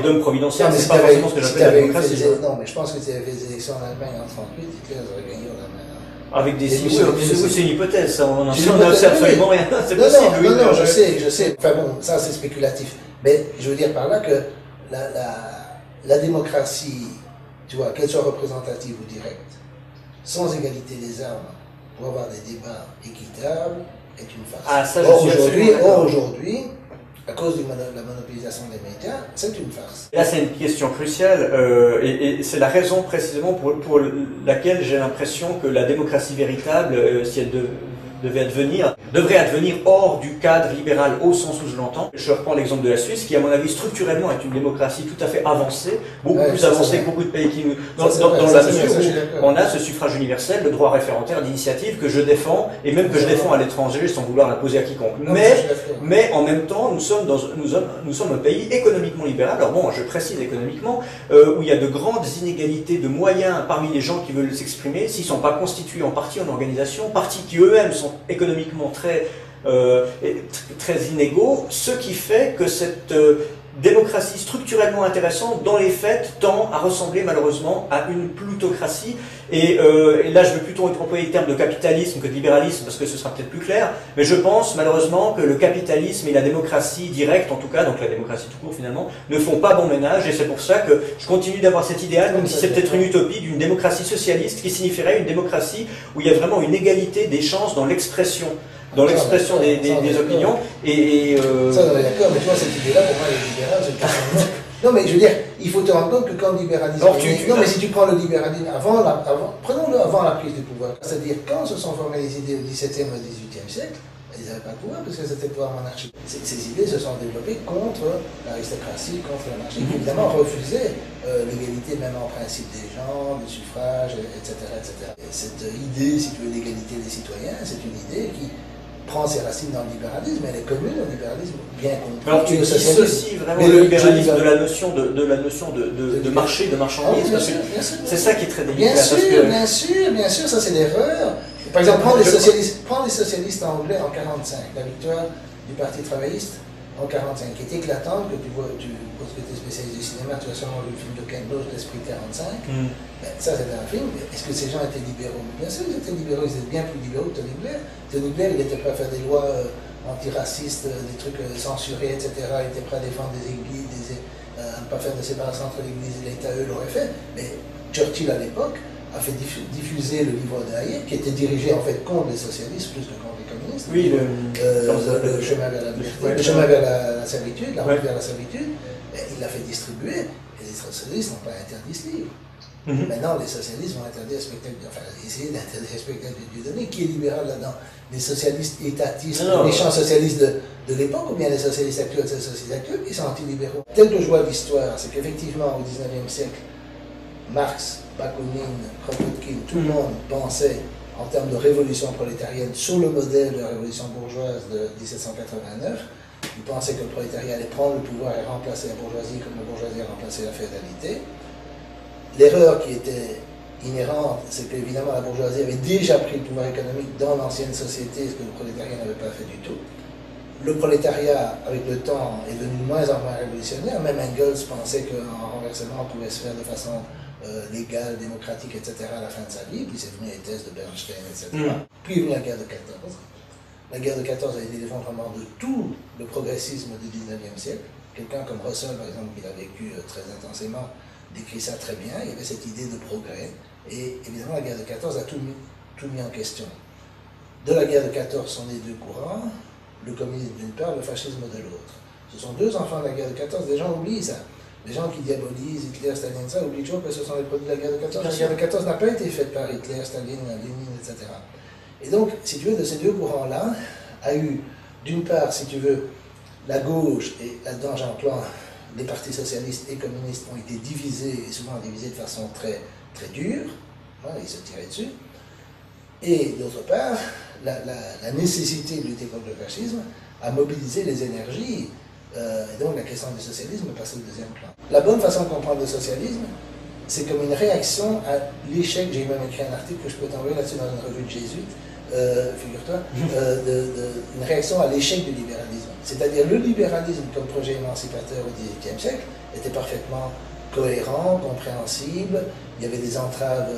d'hommes providentiels. C'est pas forcément ce que j'appelle la démocratie. Non, mais je pense que si tu avais fait des élections en Allemagne en 1938, Hitler aurait gagné en Allemagne. Avec des c'est une hypothèse, ça, on n'en sait absolument rien. C'est possible. Non, je sais. Enfin bon, ça c'est spéculatif. Mais je veux dire par là que la démocratie, tu vois, qu'elle soit représentative ou directe, sans égalité des armes, pour avoir des débats équitables, est une farce. Or aujourd'hui, à cause de la monopolisation des médias, c'est une farce. Là, c'est une question cruciale, et c'est la raison précisément pour laquelle j'ai l'impression que la démocratie véritable, si elle devrait advenir hors du cadre libéral au sens où je l'entends. Je reprends l'exemple de la Suisse, qui à mon avis structurellement est une démocratie tout à fait avancée, beaucoup plus avancée que beaucoup de pays qui nous... Dans la mesure où on a ce suffrage universel, le droit référendaire d'initiative que je défends, et même que je défends à l'étranger sans vouloir l'imposer à quiconque. Mais en même temps, nous sommes un pays économiquement libéral, alors bon, je précise économiquement, où il y a de grandes inégalités de moyens parmi les gens qui veulent s'exprimer, s'ils ne sont pas constitués en partis, en organisation, partis qui eux-mêmes sont économiquement très inégaux, ce qui fait que cette démocratie structurellement intéressante, dans les faits, tend à ressembler malheureusement à une plutocratie. Et là, je veux plutôt employer le terme de capitalisme que de libéralisme, parce que ce sera peut-être plus clair, mais je pense malheureusement que le capitalisme et la démocratie directe, en tout cas, donc la démocratie tout court finalement, ne font pas bon ménage, et c'est pour ça que je continue d'avoir cet idéal, même si c'est peut-être une utopie, d'une démocratie socialiste qui signifierait une démocratie où il y a vraiment une égalité des chances dans l'expression. Des opinions. Ça, on est d'accord, mais tu vois, cette idée-là, pour moi, elle est libérale, c'est une question de... Non, mais je veux dire, il faut te rendre compte que quand le libéralisme... Non, mais si tu prends le libéralisme, prenons-le avant la prise du pouvoir, c'est-à-dire quand se sont formées les idées au XVIIe et au XVIIIe siècle, Ils n'avaient pas le pouvoir parce que c'était le pouvoir monarchique. Ces idées se sont développées contre l'aristocratie, contre la monarchie, qui évidemment refusait l'égalité même en principe des gens, le suffrage, etc., etc. Et cette idée, si tu veux, d'égalité des citoyens, c'est une idée qui prend ses racines dans le libéralisme, elle est commune au libéralisme bien compris. Alors tu dissocies vraiment le libéralisme de la notion de marché, de marchandise, parce que c'est ça qui est très délicat. Bien sûr, ça c'est l'erreur. Par exemple, prends les socialistes anglais en 1945, la victoire du Parti travailliste en 1945, qui est éclatante, que tu vois, parce que tu es spécialiste du cinéma, tu as sûrement vu le film de Ken Loach, L'Esprit 45. Ben, ça, c'était un film. Est-ce que ces gens étaient libéraux? Bien sûr, ils étaient libéraux, ils étaient bien plus libéraux que Tony Blair. Tony Blair, il était prêt à faire des lois antiracistes, des trucs censurés, etc. Il était prêt à défendre des églises, à ne pas faire de séparation entre l'Église et l'État, eux l'auraient fait. Mais Churchill, à l'époque, a fait diffuser le livre de Hayek, qui était dirigé en fait contre les socialistes plus que contre les communistes. Oui, le chemin vers la liberté, le chemin vers la servitude, la route vers la servitude. Il l'a fait distribuer, et les socialistes n'ont pas interdit ce livre. Maintenant, les socialistes vont interdire le spectacle, essayer d'interdire le spectacle de Dieudonné. Qui est libéral là-dedans? Les socialistes étatistes, les méchants socialistes de l'époque, ou bien les socialistes actuels, c'est les socialistes actuels qui sont anti-libéraux? Tel que je vois l'histoire, c'est qu'effectivement, au XIXe siècle, Marx, Bakounine, Kropotkin, tout le monde pensait en termes de révolution prolétarienne sur le modèle de la révolution bourgeoise de 1789. Ils pensaient que le prolétariat allait prendre le pouvoir et remplacer la bourgeoisie comme la bourgeoisie a remplacé la féodalité. L'erreur qui était inhérente, c'est qu'évidemment la bourgeoisie avait déjà pris le pouvoir économique dans l'ancienne société, ce que le prolétariat n'avait pas fait du tout. Le prolétariat, avec le temps, est devenu de moins en moins révolutionnaire. Même Engels pensait qu'un renversement pouvait se faire de façon légale, démocratique, etc. à la fin de sa vie. Puis c'est venu les thèses de Bernstein, etc. Puis est venue la guerre de 14. La guerre de 14 a été l'effondrement de tout le progressisme du 19e siècle. Quelqu'un comme Russell, par exemple, qui l'a vécu très intensément, décrit ça très bien. Il y avait cette idée de progrès. Et évidemment, la guerre de 14 a tout mis en question. De la guerre de 14 sont nés deux courants, le communisme d'une part, le fascisme de l'autre. Ce sont deux enfants de la guerre de 14, des gens oublient ça. Les gens qui diabolisent Hitler, Staline, ça, oublient toujours que ce sont les produits de la guerre de 14. La guerre de 14 n'a pas été faite par Hitler, Staline, Lénine, etc. Et donc, si tu veux, de ces deux courants-là, a eu, d'une part, si tu veux, la gauche, et là-dedans j'emploie les partis socialistes et communistes, ont été divisés, et souvent divisés de façon très, très dure, voilà, ils se tiraient dessus. Et d'autre part, la nécessité de lutter contre le fascisme a mobilisé les énergies, et donc la question du socialisme est passée au deuxième plan. La bonne façon de comprendre le socialisme, c'est comme une réaction à l'échec, j'ai même écrit un article que je peux t'envoyer là-dessus dans une revue de jésuites, figure-toi, une réaction à l'échec du libéralisme. C'est-à-dire le libéralisme comme projet émancipateur au XVIIIe siècle était parfaitement cohérent, compréhensible, il y avait des entraves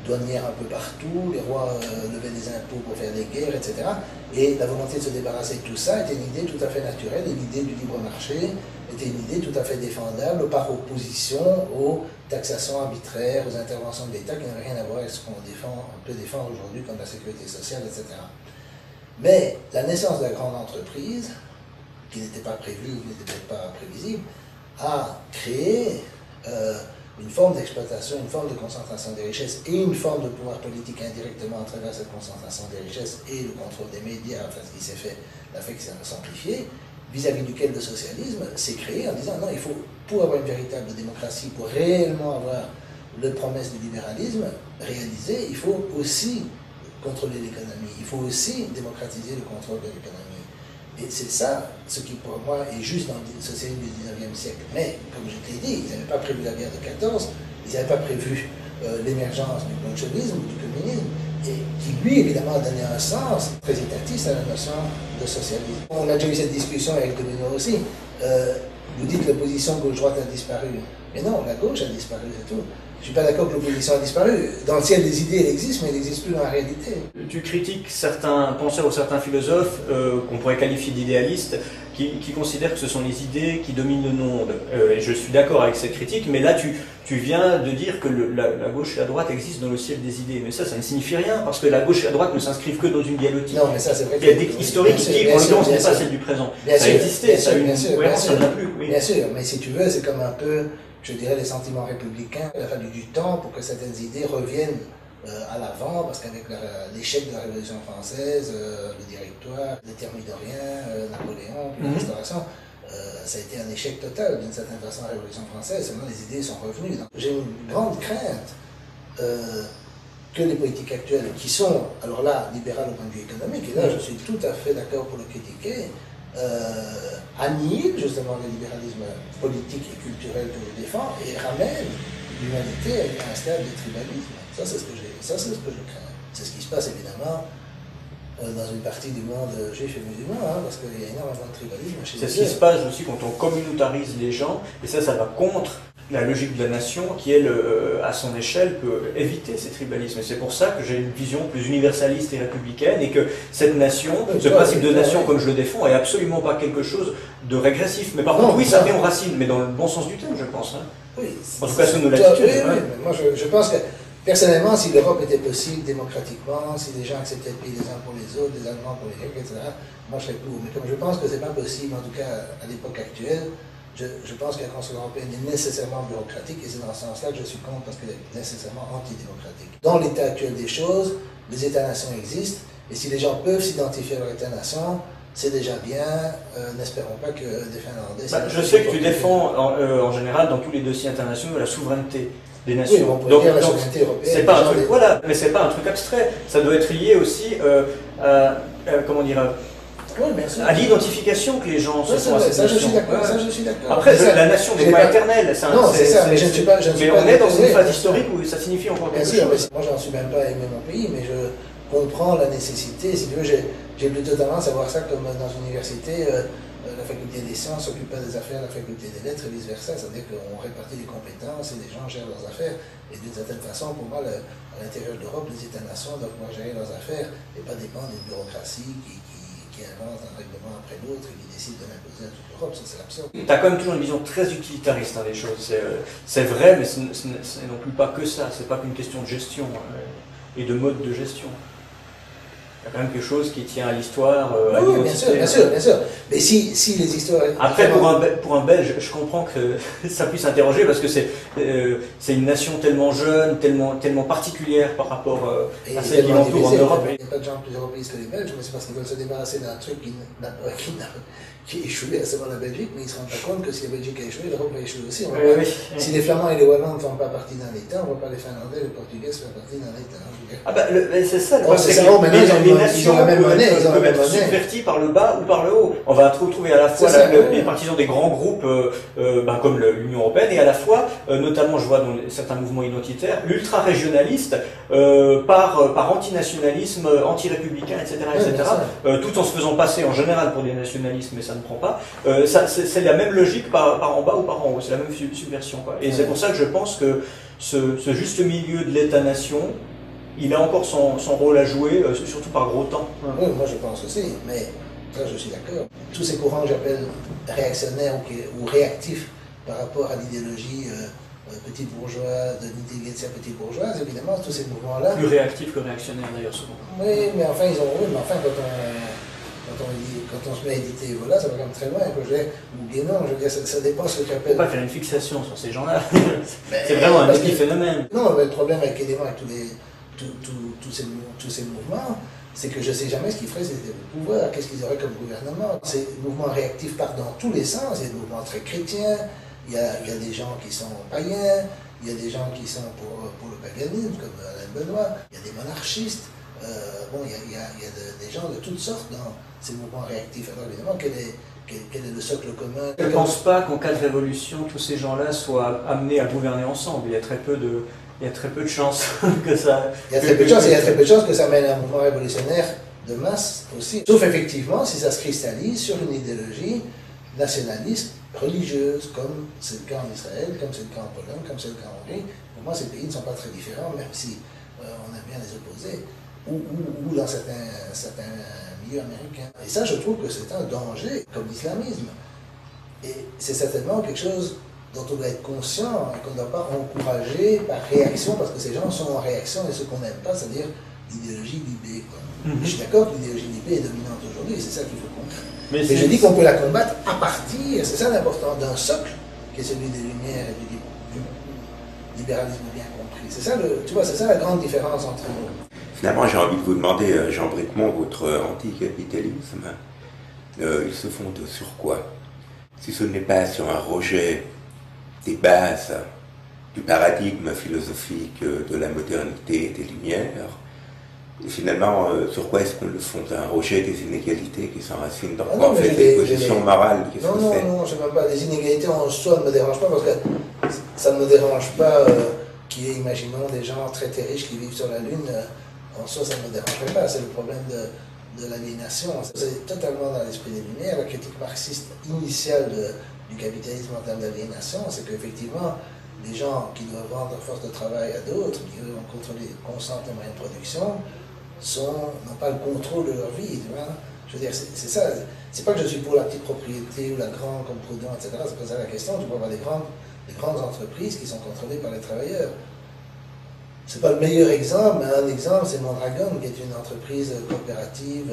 douanières un peu partout, les rois levaient des impôts pour faire des guerres, etc. Et la volonté de se débarrasser de tout ça était une idée tout à fait naturelle, et l'idée du libre marché était une idée tout à fait défendable par opposition aux taxations arbitraires, aux interventions de l'État qui n'avaient rien à voir avec ce qu'on peut défendre aujourd'hui comme la sécurité sociale, etc. Mais la naissance de la grande entreprise, qui n'était pas prévue ou n'était peut-être pas prévisible, a créé une forme d'exploitation, une forme de concentration des richesses et une forme de pouvoir politique indirectement à travers cette concentration des richesses et le contrôle des médias, enfin ce qui s'est fait, l'a fait que ça a s'amplifié, vis-à-vis duquel le socialisme s'est créé en disant non, il faut, pour avoir une véritable démocratie, pour réellement avoir les promesses du libéralisme réalisées, il faut aussi contrôler l'économie, il faut aussi démocratiser le contrôle de l'économie. Et c'est ça, ce qui pour moi est juste dans le socialisme du 19e siècle. Mais, comme je t'ai dit, ils n'avaient pas prévu la guerre de 14, ils n'avaient pas prévu l'émergence du bolchevisme, du communisme, et qui lui, évidemment, a donné un sens très étatiste à la notion de socialisme. On a déjà eu cette discussion avec Domino aussi. Vous dites que l'opposition gauche-droite a disparu. Mais non, la gauche a disparu, c'est tout. Je ne suis pas d'accord que l'opposition a disparu. Dans le ciel des idées, elle existe, mais elle n'existe plus dans la réalité. Tu critiques certains penseurs ou certains philosophes qu'on pourrait qualifier d'idéalistes qui considèrent que ce sont les idées qui dominent le monde. Et je suis d'accord avec cette critique, mais là tu viens de dire que la gauche et la droite existent dans le ciel des idées. Mais ça ne signifie rien, parce que la gauche et la droite ne s'inscrivent que dans une dialectique. Non, mais ça c'est vrai. Il y a des historiques qui, en l'occurrence, n'est pas celle du présent. Ça existait, ça a une cohérence, ça n'a plus. Oui. Bien sûr, mais si tu veux, c'est comme un peu, je dirais, les sentiments républicains. Il a fallu du temps pour que certaines idées reviennent à l'avant, parce qu'avec l'échec de la Révolution française, le Directoire, les Thermidoriens, Napoléon, puis la Restauration, ça a été un échec total d'une certaine façon la Révolution française, seulement les idées sont revenues. J'ai une grande crainte que les politiques actuelles, qui sont, alors là, libérales au point de vue économique, et là je suis tout à fait d'accord pour le critiquer, annihilent justement le libéralisme politique et culturel que je défends et ramènent l'humanité à un stade de tribalisme. Ça, c'est ce que je crains. C'est ce qui se passe évidemment dans une partie du monde juif et musulman, parce qu'il y a énormément de tribalisme chez les C'est ce qui se passe aussi quand on communautarise les gens, et ça va contre la logique de la nation qui, elle, à son échelle, peut éviter ces tribalismes. Et c'est pour ça que j'ai une vision plus universaliste et républicaine, et que cette nation, ce principe de nation comme je le défends, est absolument pas quelque chose de régressif. Mais par contre, oui, ça vient en racine, mais dans le bon sens du terme, je pense. Oui, en tout cas, sous nos latitudes. Oui, mais moi, je pense que, personnellement, si l'Europe était possible démocratiquement, si les gens acceptaient de payer les uns pour les autres, les Allemands pour les Grecs, etc., moi je serais pour. Mais comme je pense que ce n'est pas possible, en tout cas à l'époque actuelle, je pense que la construction européenne est nécessairement bureaucratique, et c'est dans ce sens-là que je suis contre, parce qu'elle est nécessairement antidémocratique. Dans l'état actuel des choses, les États-nations existent, et si les gens peuvent s'identifier à leur État-nation, c'est déjà bien, n'espérons pas que des Finlandais... je sais que tu défends en général dans tous les dossiers internationaux la souveraineté des nations. Oui, on pourrait dire la souveraineté européenne. C'est pas un truc, voilà, mais c'est pas un truc abstrait. Ça doit être lié aussi comment dire, oui, bien sûr, à l'identification que les gens se font à cette nation. Ça, je suis d'accord. Après, la nation n'est pas éternelle. Non, c'est ça, mais je ne suis pas... Mais on est dans une phase historique où ça signifie encore quelque chose. Bien sûr, moi j'en suis même pas à aimer mon pays, mais je comprends la nécessité. Si tu veux, j'ai plutôt tendance à voir ça comme dans une université, la faculté des sciences s'occupe pas des affaires, la faculté des lettres et vice-versa. C'est-à-dire qu'on répartit les compétences et les gens gèrent leurs affaires. Et d'une certaine façon, pour moi, à l'intérieur de l'Europe, les États-nations doivent pouvoir gérer leurs affaires et pas dépendre d'une bureaucratie qui invente un règlement après l'autre et qui décide de l'imposer à toute l'Europe. Ça, c'est absurde. Tu as quand même toujours une vision très utilitariste des choses. C'est vrai, mais ce n'est non plus pas que ça. C'est pas qu'une question de gestion et de mode de gestion. Il y a quand même quelque chose qui tient à l'histoire, à l'identité. Bien sûr. Mais si les histoires... Après, pour un Belge, je comprends que ça puisse interroger, parce que c'est une nation tellement jeune, tellement particulière par rapport à celle qui l'entoure en Europe. Il n'y a pas de gens plus européistes que les Belges, mais c'est parce qu'ils veulent se débarrasser d'un truc qui a échoué, à savoir la Belgique, mais ils ne se rendent pas compte que si la Belgique a échoué, l'Europe va échouer aussi. Si les Flamands et les Wallons ne font pas partie d'un État, on ne voit pas les Finlandais et les Portugais faire partie d'un État. C'est ça, les nations peuvent être subverties par le bas ou par le haut. On va retrouver à la fois les partisans des grands groupes comme l'Union Européenne, et à la fois, notamment je vois dans certains mouvements identitaires, l'ultra-régionaliste par antinationalisme, anti-républicain, etc. Tout en se faisant passer en général pour des nationalistes, mais ça ne prend pas. C'est la même logique par en bas ou par en haut, c'est la même subversion. Et c'est pour ça que je pense que ce juste milieu de l'État-nation, il a encore son rôle à jouer, surtout par gros temps. Oui, moi je pense aussi, mais ça je suis d'accord. Tous ces courants que j'appelle réactionnaires ou réactifs par rapport à l'idéologie petite bourgeoise, de l'intelligentsia petite bourgeoise, évidemment, tous ces mouvements-là... Plus réactifs que réactionnaires d'ailleurs, souvent. Oui, mais enfin, quand on se met à éditer voilà, ça va quand même très loin, ou Guénon, je veux dire, ça dépend ce que tu appelles... Il ne faut pas faire une fixation sur ces gens-là. C'est vraiment un petit phénomène. Non, mais le problème avec Guénon, avec tous ces mouvements, c'est que je ne sais jamais ce qu'ils feraient s'ils étaient au pouvoir, qu'est-ce qu'ils auraient comme gouvernement. Ces mouvements réactifs partent dans tous les sens, il y a des mouvements très chrétiens, il y a des gens qui sont païens, il y a des gens qui sont pour le paganisme, comme Alain Benoît, il y a des monarchistes, il y a des gens de toutes sortes dans ces mouvements réactifs. Alors évidemment, quel est le socle commun? Je ne pense pas qu'en cas de révolution, tous ces gens-là soient amenés à gouverner ensemble. Il y a très peu de chances que ça... Il y a très peu de chances que ça mène à un mouvement révolutionnaire de masse aussi. Sauf effectivement si ça se cristallise sur une idéologie nationaliste, religieuse, comme c'est le cas en Israël, comme c'est le cas en Pologne, comme c'est le cas en Hongrie. Pour moi, ces pays ne sont pas très différents, même si on aime bien les opposer, ou dans certains milieux américains. Et ça, je trouve que c'est un danger, comme l'islamisme. Et c'est certainement quelque chose dont on doit être conscient et qu'on ne doit pas encourager par réaction, parce que ces gens sont en réaction et ce qu'on n'aime pas, c'est-à-dire l'idéologie libée. Je suis d'accord que l'idéologie libée est dominante aujourd'hui, et c'est ça qu'il faut combattre. Mais je dis qu'on peut la combattre à partir, c'est ça l'important, d'un socle qui est celui des Lumières et libéralisme bien compris. C'est ça, tu vois, c'est ça la grande différence entre nous. Finalement, j'ai envie de vous demander, Jean Bricmont, votre anticapitalisme, il se fonde sur quoi? Si ce n'est pas sur un rejet des bases du paradigme philosophique de la modernité et des Lumières, et finalement, sur quoi est-ce qu'on le fonde? Un rejet des inégalités qui s'enracinent dans quoi, en fait, les positions morales? Non, je ne sais même pas. Les inégalités en soi ne me dérangent pas, parce que ça ne me dérange pas qu'il y ait, imaginons, des gens très très riches qui vivent sur la Lune. En soi, ça ne me dérangerait pas. C'est le problème de l'aliénation. C'est totalement dans l'esprit des Lumières. La critique marxiste initiale du capitalisme en termes d'aliénation, c'est qu'effectivement, les gens qui doivent vendre leur force de travail à d'autres, qui consentent les moyens de production, n'ont pas le contrôle de leur vie. Tu vois. Je veux dire, c'est ça. C'est pas que je suis pour la petite propriété ou la grande comme Proudhon, etc. C'est pas ça la question. Tu peux avoir des grandes entreprises qui sont contrôlées par les travailleurs. C'est pas le meilleur exemple, mais un exemple, c'est Mondragon, qui est une entreprise coopérative.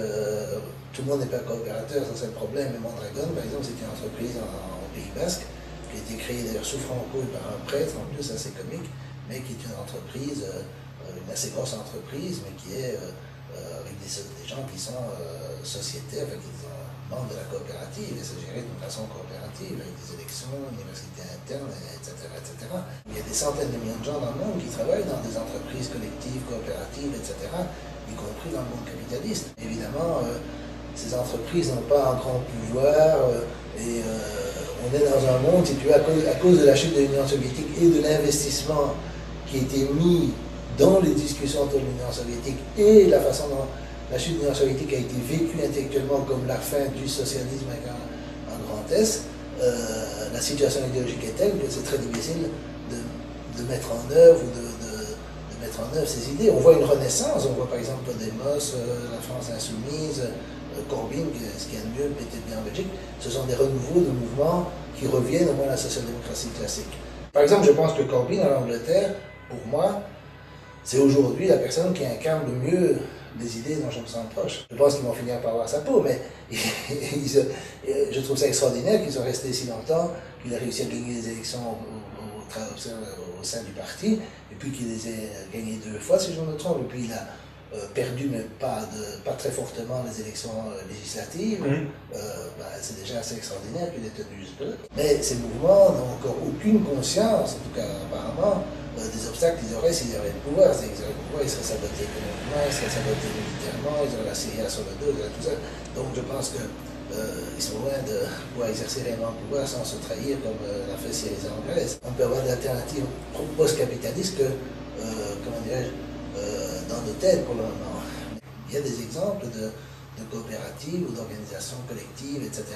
Tout le monde n'est pas coopérateur, ça c'est le problème. Mais Mondragon, par exemple, c'est une entreprise au Pays Basque, qui a été créée d'ailleurs sous Franco et par un prêtre, en plus assez comique, mais qui est une entreprise, une assez grosse entreprise, mais qui est avec des gens qui sont sociétaires, qui sont membres de la coopérative, et c'est géré d'une façon coopérative, avec des élections, universités internes, etc., etc. Il y a des centaines de millions de gens dans le monde qui travaillent dans des entreprises collectives, coopératives, etc., y compris dans le monde capitaliste. Évidemment, ces entreprises n'ont pas un grand pouvoir, et on est dans un monde, si tu veux, à cause de la chute de l'Union soviétique et de l'investissement qui a été mis dans les discussions de l'Union soviétique et la façon dont la chute de l'Union soviétique a été vécue intellectuellement comme la fin du socialisme avec un grand S, la situation idéologique est telle que c'est très difficile de mettre en œuvre ou de mettre en œuvre ces idées. On voit une renaissance, on voit par exemple Podemos, la France insoumise, Corbyn, ce qui est de mieux, peut-être bien en Belgique. Ce sont des renouveaux de mouvements qui reviennent au moins à la social-démocratie classique. Par exemple, je pense que Corbyn en Angleterre, pour moi, c'est aujourd'hui la personne qui incarne le mieux les idées dont je me sens proche. Je pense qu'ils vont finir par avoir sa peau, mais je trouve ça extraordinaire qu'ils soient restés si longtemps, qu'il ait réussi à gagner les élections au sein du parti, et puis qu'il les ait gagnées 2 fois, si je ne me trompe, et puis il a perdu, mais pas très fortement, les élections législatives. C'est déjà assez extraordinaire qu'il ait tenu jusque-là. Mais ces mouvements n'ont encore aucune conscience, en tout cas apparemment, des obstacles qu'ils auraient s'ils avaient le pouvoir. C'est-à-dire qu'ils auraient le pouvoir, ils seraient sabotés économiquement, ils seraient sabotés militairement, ils auraient la CIA sur le dos, tout ça. Donc je pense qu'ils sont loin de pouvoir exercer réellement le pouvoir sans se trahir comme l'a fait les Anglaises. On peut avoir des alternatives post-capitalistes que, comment dirais-je, dans nos têtes pour le moment. Il y a des exemples de coopératives ou d'organisations collectives, etc.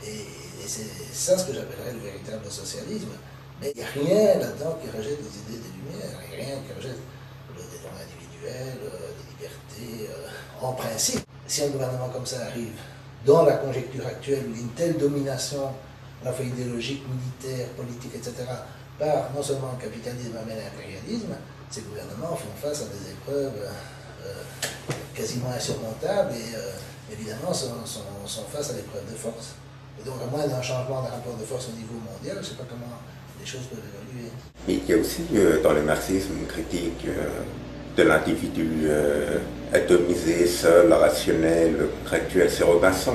Et c'est ça ce que j'appellerais le véritable socialisme. Mais il n'y a rien là-dedans qui rejette les idées des Lumières, il n'y a rien qui rejette le développement individuel, les libertés, en principe. Si un gouvernement comme ça arrive, dans la conjecture actuelle, où il y a une telle domination, à la fois idéologique, militaire, politique, etc., par non seulement le capitalisme mais l'impérialisme, ces gouvernements font face à des épreuves quasiment insurmontables et évidemment sont face à l'épreuve de force. Et donc, à moins d'un changement d'un rapport de force au niveau mondial, je ne sais pas comment les choses peuvent évoluer. Mais il y a aussi dans le marxisme une critique de l'individu atomisé, seul, rationnel, contractuel, c'est Robinson.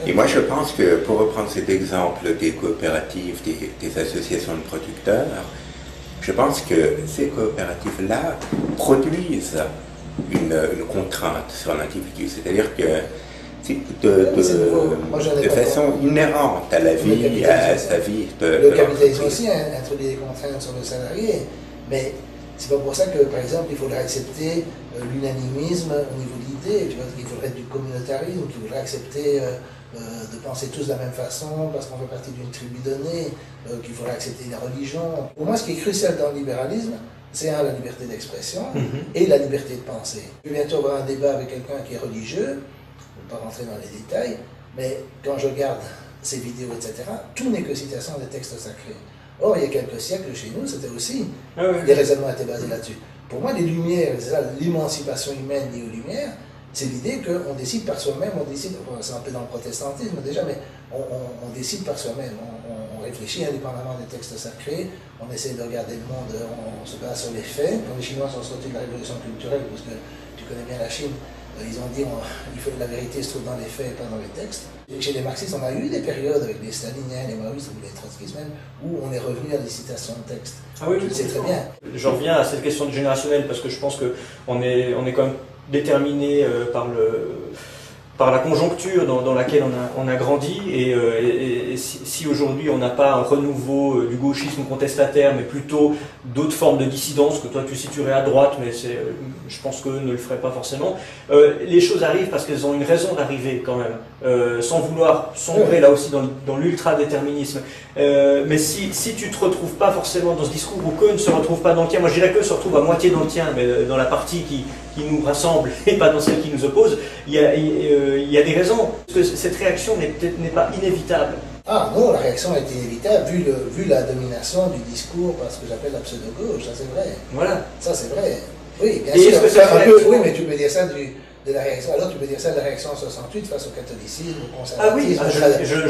Et moi je pense que, pour reprendre cet exemple des coopératives, des associations de producteurs, je pense que ces coopératives-là produisent une contrainte sur l'individu. C'est-à-dire que de façon inhérente à la vie, à sa vie. Le capitalisme aussi introduit des contraintes sur le salarié, mais c'est pas pour ça que, par exemple, il faudrait accepter l'unanimisme au niveau de l'idée, tu vois, qu'il faudrait du communautarisme, qu'il faudrait accepter de penser tous de la même façon parce qu'on fait partie d'une tribu donnée, qu'il faudrait accepter la religion. Pour moi, ce qui est crucial dans le libéralisme, c'est la liberté d'expression et la liberté de penser. Je vais bientôt avoir un débat avec quelqu'un qui est religieux, je ne vais pas rentrer dans les détails, mais quand je regarde ces vidéos, etc., tout n'est que citation des textes sacrés. Or, il y a quelques siècles chez nous, c'était aussi, les raisonnements étaient basés là-dessus. Pour moi, les Lumières, l'émancipation humaine liée aux Lumières, C'est l'idée qu'on décide par soi-même, c'est un peu dans le protestantisme déjà, mais on décide par soi-même, on réfléchit indépendamment des textes sacrés, on essaie de regarder le monde, on se base sur les faits. Quand les Chinois sont sortis de la révolution culturelle, parce que tu connais bien la Chine, ils ont dit la vérité se trouve dans les faits et pas dans les textes. Chez les marxistes, on a eu des périodes avec les staliniens, les maoïstes ou les trotskistes même, où on est revenu à des citations de textes. Ah oui, tu le sais très bien. Je reviens à cette question de générationnel parce que je pense qu'on est quand même déterminé par la conjoncture dans laquelle on a grandi et si aujourd'hui on n'a pas un renouveau du gauchisme contestataire mais plutôt d'autres formes de dissidence que toi tu situerais à droite mais je pense qu'eux ne le feraient pas forcément, les choses arrivent parce qu'elles ont une raison d'arriver quand même, sans vouloir sombrer là aussi dans l'ultra-déterminisme, mais si tu te retrouves pas forcément dans ce discours ou qu'eux ne se retrouvent pas dans le tien, moi je dirais qu'eux se retrouvent à moitié dans le tien mais dans la partie qui nous rassemble et pas dans celle qui nous oppose, il y a des raisons. Parce que cette réaction n'est pas inévitable. Ah non, la réaction est inévitable vu la domination du discours par ce que j'appelle la pseudo-gauche, ça c'est vrai. Voilà. Ça c'est vrai. Oui, bien sûr. Oui, mais tu peux dire ça de la réaction. Alors tu peux dire ça de la réaction en 68 face au catholicisme, au conservatisme,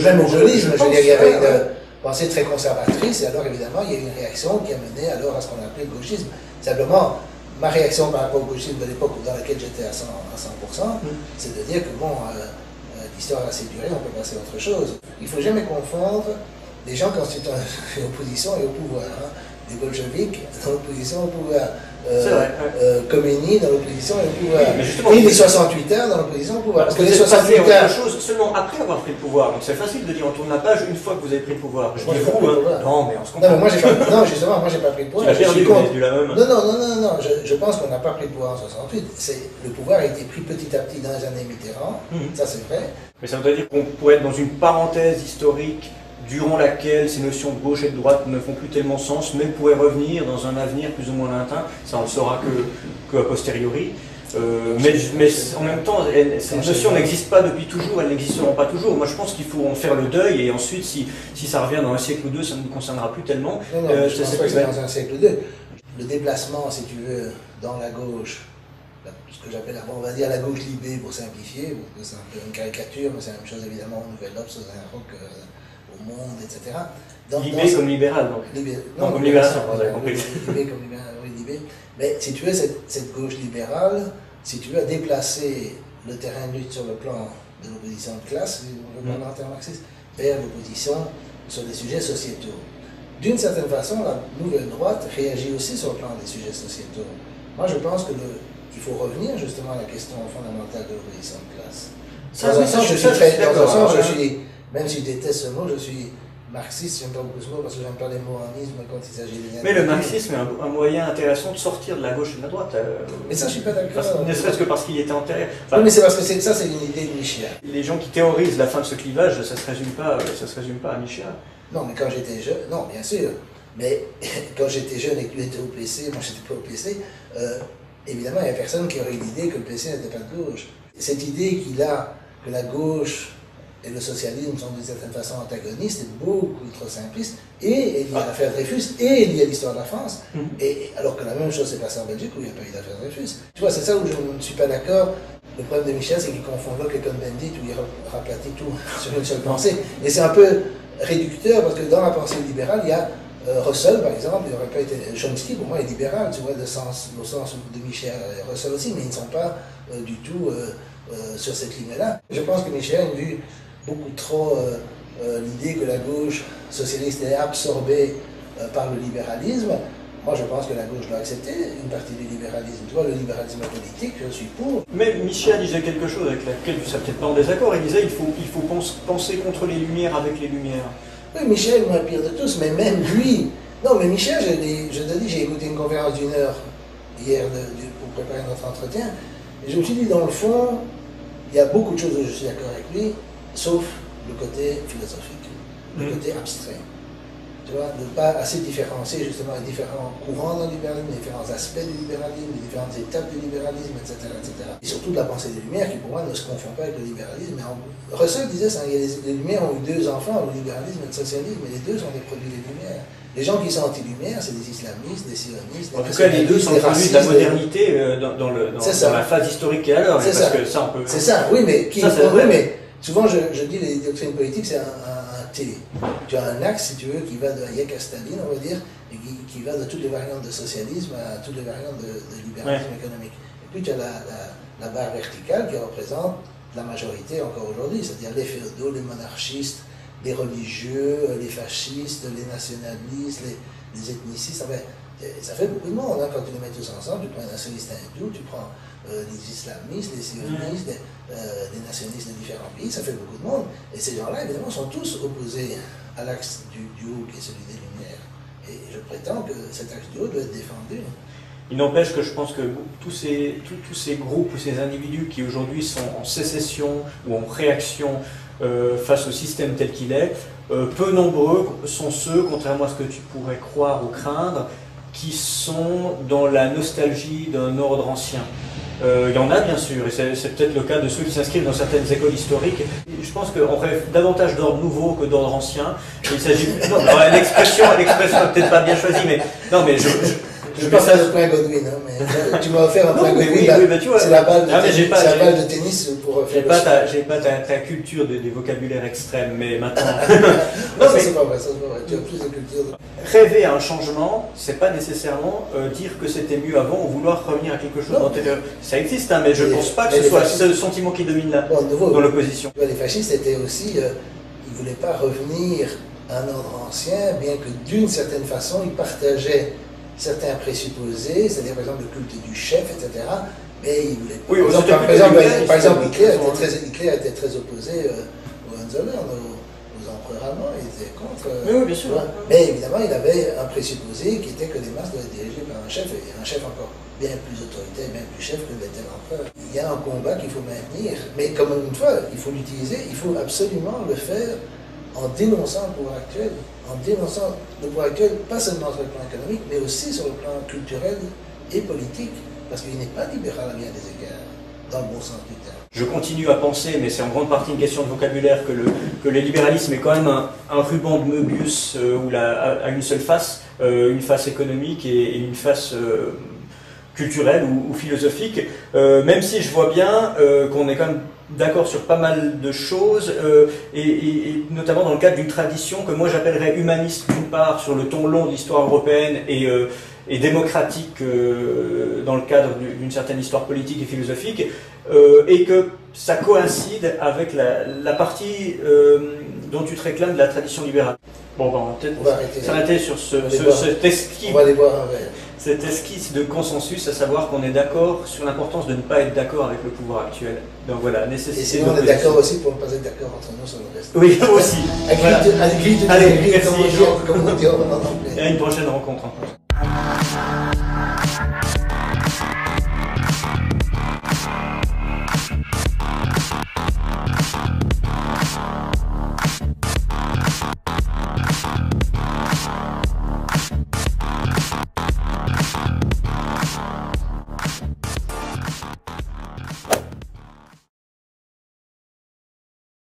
même au gaullisme. Je veux dire, il y avait une pensée très conservatrice et alors évidemment il y a eu une réaction qui a mené alors à ce qu'on appelait le gauchisme. Simplement, ma réaction par rapport au gauchisme de l'époque dans laquelle j'étais à 100%, c'est de dire que bon, l'histoire a assez duré, on peut passer à autre chose. Il ne faut jamais confondre les gens constituant l'opposition et au pouvoir. Hein. Les bolcheviks dans l'opposition au pouvoir, Khomeini dans l'opposition et au pouvoir, et les 68 heures dans l'opposition au pouvoir. Parce que les 68 heures, chose seulement après avoir pris le pouvoir. Donc c'est facile de dire on tourne la page une fois que vous avez pris le pouvoir. Je dis vous, non mais on se comprend. Non, mais moi justement, moi j'ai pas pris le pouvoir. Tu l'as perdu, mais la même. Non, je pense qu'on n'a pas pris le pouvoir en 68. Le pouvoir a été pris petit à petit dans les années Mitterrand, ça c'est vrai. Mais ça voudrait dire qu'on pourrait être dans une parenthèse historique durant laquelle ces notions de gauche et de droite ne font plus tellement sens, mais pourraient revenir dans un avenir plus ou moins lointain, ça on le saura que a posteriori. Mais en même temps, ces notions n'existent pas depuis toujours, elles n'existeront pas toujours. Moi je pense qu'il faut en faire le deuil et ensuite si ça revient dans un siècle ou deux, ça ne nous concernera plus tellement. Non, je pense pas que c'est dans un siècle ou deux. Le déplacement, si tu veux, dans la gauche, ce que j'appelle, on va dire la gauche libée pour simplifier, c'est un peu une caricature, mais c'est la même chose évidemment au Nouvel Obs, au Rock, au Monde, etc. Libé comme libéral, donc. Non, comme libération, vous avez compris. Libé comme libéral, oui, libé. Mais si tu veux, cette gauche libérale, si tu veux, a déplacé le terrain de lutte sur le plan de l'opposition de classe, le plan marxiste, vers l'opposition sur des sujets sociétaux. D'une certaine façon, la nouvelle droite réagit aussi sur le plan des sujets sociétaux. Moi, je pense qu'il faut revenir justement à la question fondamentale de l'opposition de classe. Dans un sens, je suis, même si je déteste ce mot, je suis marxiste, j'aime pas beaucoup ce mot parce que j'aime pas les mots anisme quand il s'agit de... Mais le marxisme est un moyen intéressant de sortir de la gauche et de la droite. Mais ça, je suis pas d'accord. Ne serait-ce que parce qu'il était antérieur. Enfin, oui, mais c'est parce que ça, c'est une idée de Michéa. Les gens qui théorisent la fin de ce clivage, ça se résume pas à Michéa. Non, mais quand j'étais jeune, non, bien sûr. Mais quand j'étais jeune et que lui était au PC, moi j'étais pas au PC, évidemment, il n'y a personne qui aurait eu l'idée que le PC n'était pas de gauche. Cette idée qu'il a que la gauche et le socialisme sont d'une certaine façon antagonistes est beaucoup trop simpliste et est liée à l'affaire Dreyfus et liée à l'histoire de la France. Et alors que la même chose s'est passée en Belgique où il n'y a pas eu d'affaire Dreyfus. Tu vois, c'est ça où je ne suis pas d'accord. Le problème de Michel, c'est qu'il confond Locke et Cohn-Bendit où il raplatit tout sur une seule pensée. Et c'est un peu réducteur parce que dans la pensée libérale, il y a Russell, par exemple, il n'aurait pas été... Chomsky, pour moi, est libéral, tu vois, au sens de Michel. Russell aussi, mais ils ne sont pas du tout sur cette ligne-là. Je pense que Michel a une vue beaucoup trop l'idée que la gauche socialiste est absorbée par le libéralisme. Moi, je pense que la gauche doit accepter une partie du libéralisme. Tu vois, le libéralisme politique, je suis pour. Mais Michel disait quelque chose avec laquelle tu ne serais peut-être pas en désaccord. Il disait qu'il faut penser contre les Lumières avec les Lumières. Oui, Michel, moi, le pire de tous, mais même lui... Non, mais Michel, je te dis, j'ai écouté une conférence d'1 heure hier pour préparer notre entretien, et je me suis dit, dans le fond, il y a beaucoup de choses où je suis d'accord avec lui, sauf le côté philosophique, le côté abstrait. tu vois, de ne pas assez différencier justement les différents courants dans le libéralisme, les différents aspects du libéralisme, les différentes étapes du libéralisme, etc., etc. Et surtout de la pensée des Lumières qui pour moi ne se confond pas avec le libéralisme. Russell disait ça, les Lumières ont eu deux enfants, le libéralisme et le socialisme, et les deux sont des produits des Lumières. Les gens qui sont anti-lumière, c'est des islamistes, des sionistes, des en tout cas, les deux sont produits de la modernité dans la phase historique qui est alors. C'est ça. C'est ça, oui, mais souvent je dis les doctrines politiques, c'est un T. Tu as un axe, si tu veux, qui va de Hayek à Staline, on va dire, et qui va de toutes les variantes de socialisme à toutes les variantes de libéralisme économique. Et puis tu as la barre verticale qui représente la majorité encore aujourd'hui, c'est-à-dire les féodaux, les monarchistes, les religieux, les fascistes, les nationalistes, les ethnicistes. Enfin, ça fait beaucoup de monde hein, quand tu les mets tous ensemble. Tu prends un nationaliste hindou, tu prends les islamistes, les sionistes, les nationalistes de différents pays, ça fait beaucoup de monde. Et ces gens-là, évidemment, sont tous opposés à l'axe du haut qui est celui des Lumières. Et je prétends que cet axe du haut doit être défendu. Il n'empêche que je pense que tous ces groupes ou ces individus qui aujourd'hui sont en sécession ou en réaction face au système tel qu'il est, peu nombreux sont ceux, contrairement à ce que tu pourrais croire ou craindre, qui sont dans la nostalgie d'un ordre ancien. Il y en a bien sûr, et c'est peut-être le cas de ceux qui s'inscrivent dans certaines écoles historiques. Je pense qu'on rêve davantage d'ordre nouveau que d'ordre ancien. Il s'agit. Non, l'expression est peut-être pas bien choisie, mais non, mais je pense à le point Godwin, hein, mais tu m'as offert un point Godwin. Oui, bah, tu vois, c'est la balle de tennis pour faire. J'ai pas ta culture des vocabulaires extrêmes, mais maintenant. Non, ça c'est pas vrai, tu as plus de culture. Rêver à un changement, c'est pas nécessairement dire que c'était mieux avant ou vouloir revenir à quelque chose d'antérieur. Ça existe, hein, mais je pense pas que ce soit le sentiment qui domine là, dans l'opposition. Les fascistes étaient aussi, ils voulaient pas revenir à un ordre ancien, bien que d'une certaine façon, ils partageaient certains présupposés, c'est-à-dire par exemple le culte du chef, etc. Mais ils voulaient pas. Oui, par exemple, Hitler était très opposé aux Hohenzollern, aux empereurs allemands, il était contre. Oui, bien sûr. Mais évidemment, il avait un présupposé qui était que les masses doivent être dirigées par un chef, et un chef encore bien plus autoritaire, même plus chef que l'était l'empereur. Il y a un combat qu'il faut maintenir, mais comme une fois, il faut l'utiliser, il faut absolument le faire en dénonçant le pouvoir actuel, pas seulement sur le plan économique, mais aussi sur le plan culturel et politique, parce qu'il n'est pas libéral à bien des égards, dans le bon sens du terme. Je continue à penser, mais c'est en grande partie une question de vocabulaire, que le libéralisme est quand même un ruban de Möbius à une seule face, une face économique et une face culturelle ou philosophique, même si je vois bien qu'on est quand même d'accord sur pas mal de choses, et notamment dans le cadre d'une tradition que moi j'appellerais humaniste d'une part, sur le ton long de l'histoire européenne et démocratique dans le cadre d'une certaine histoire politique et philosophique, et que ça coïncide avec la partie dont tu te réclames de la tradition libérale. Bon, on va peut-être s'arrêter sur cet esquisse. On va aller boire un verre. Cette esquisse de consensus, à savoir qu'on est d'accord sur l'importance de ne pas être d'accord avec le pouvoir actuel. Donc voilà, nécessité. Et sinon, on est d'accord aussi pour ne pas être d'accord entre nous sur le reste. Oui, aussi. Allez, merci Jean. À une prochaine rencontre.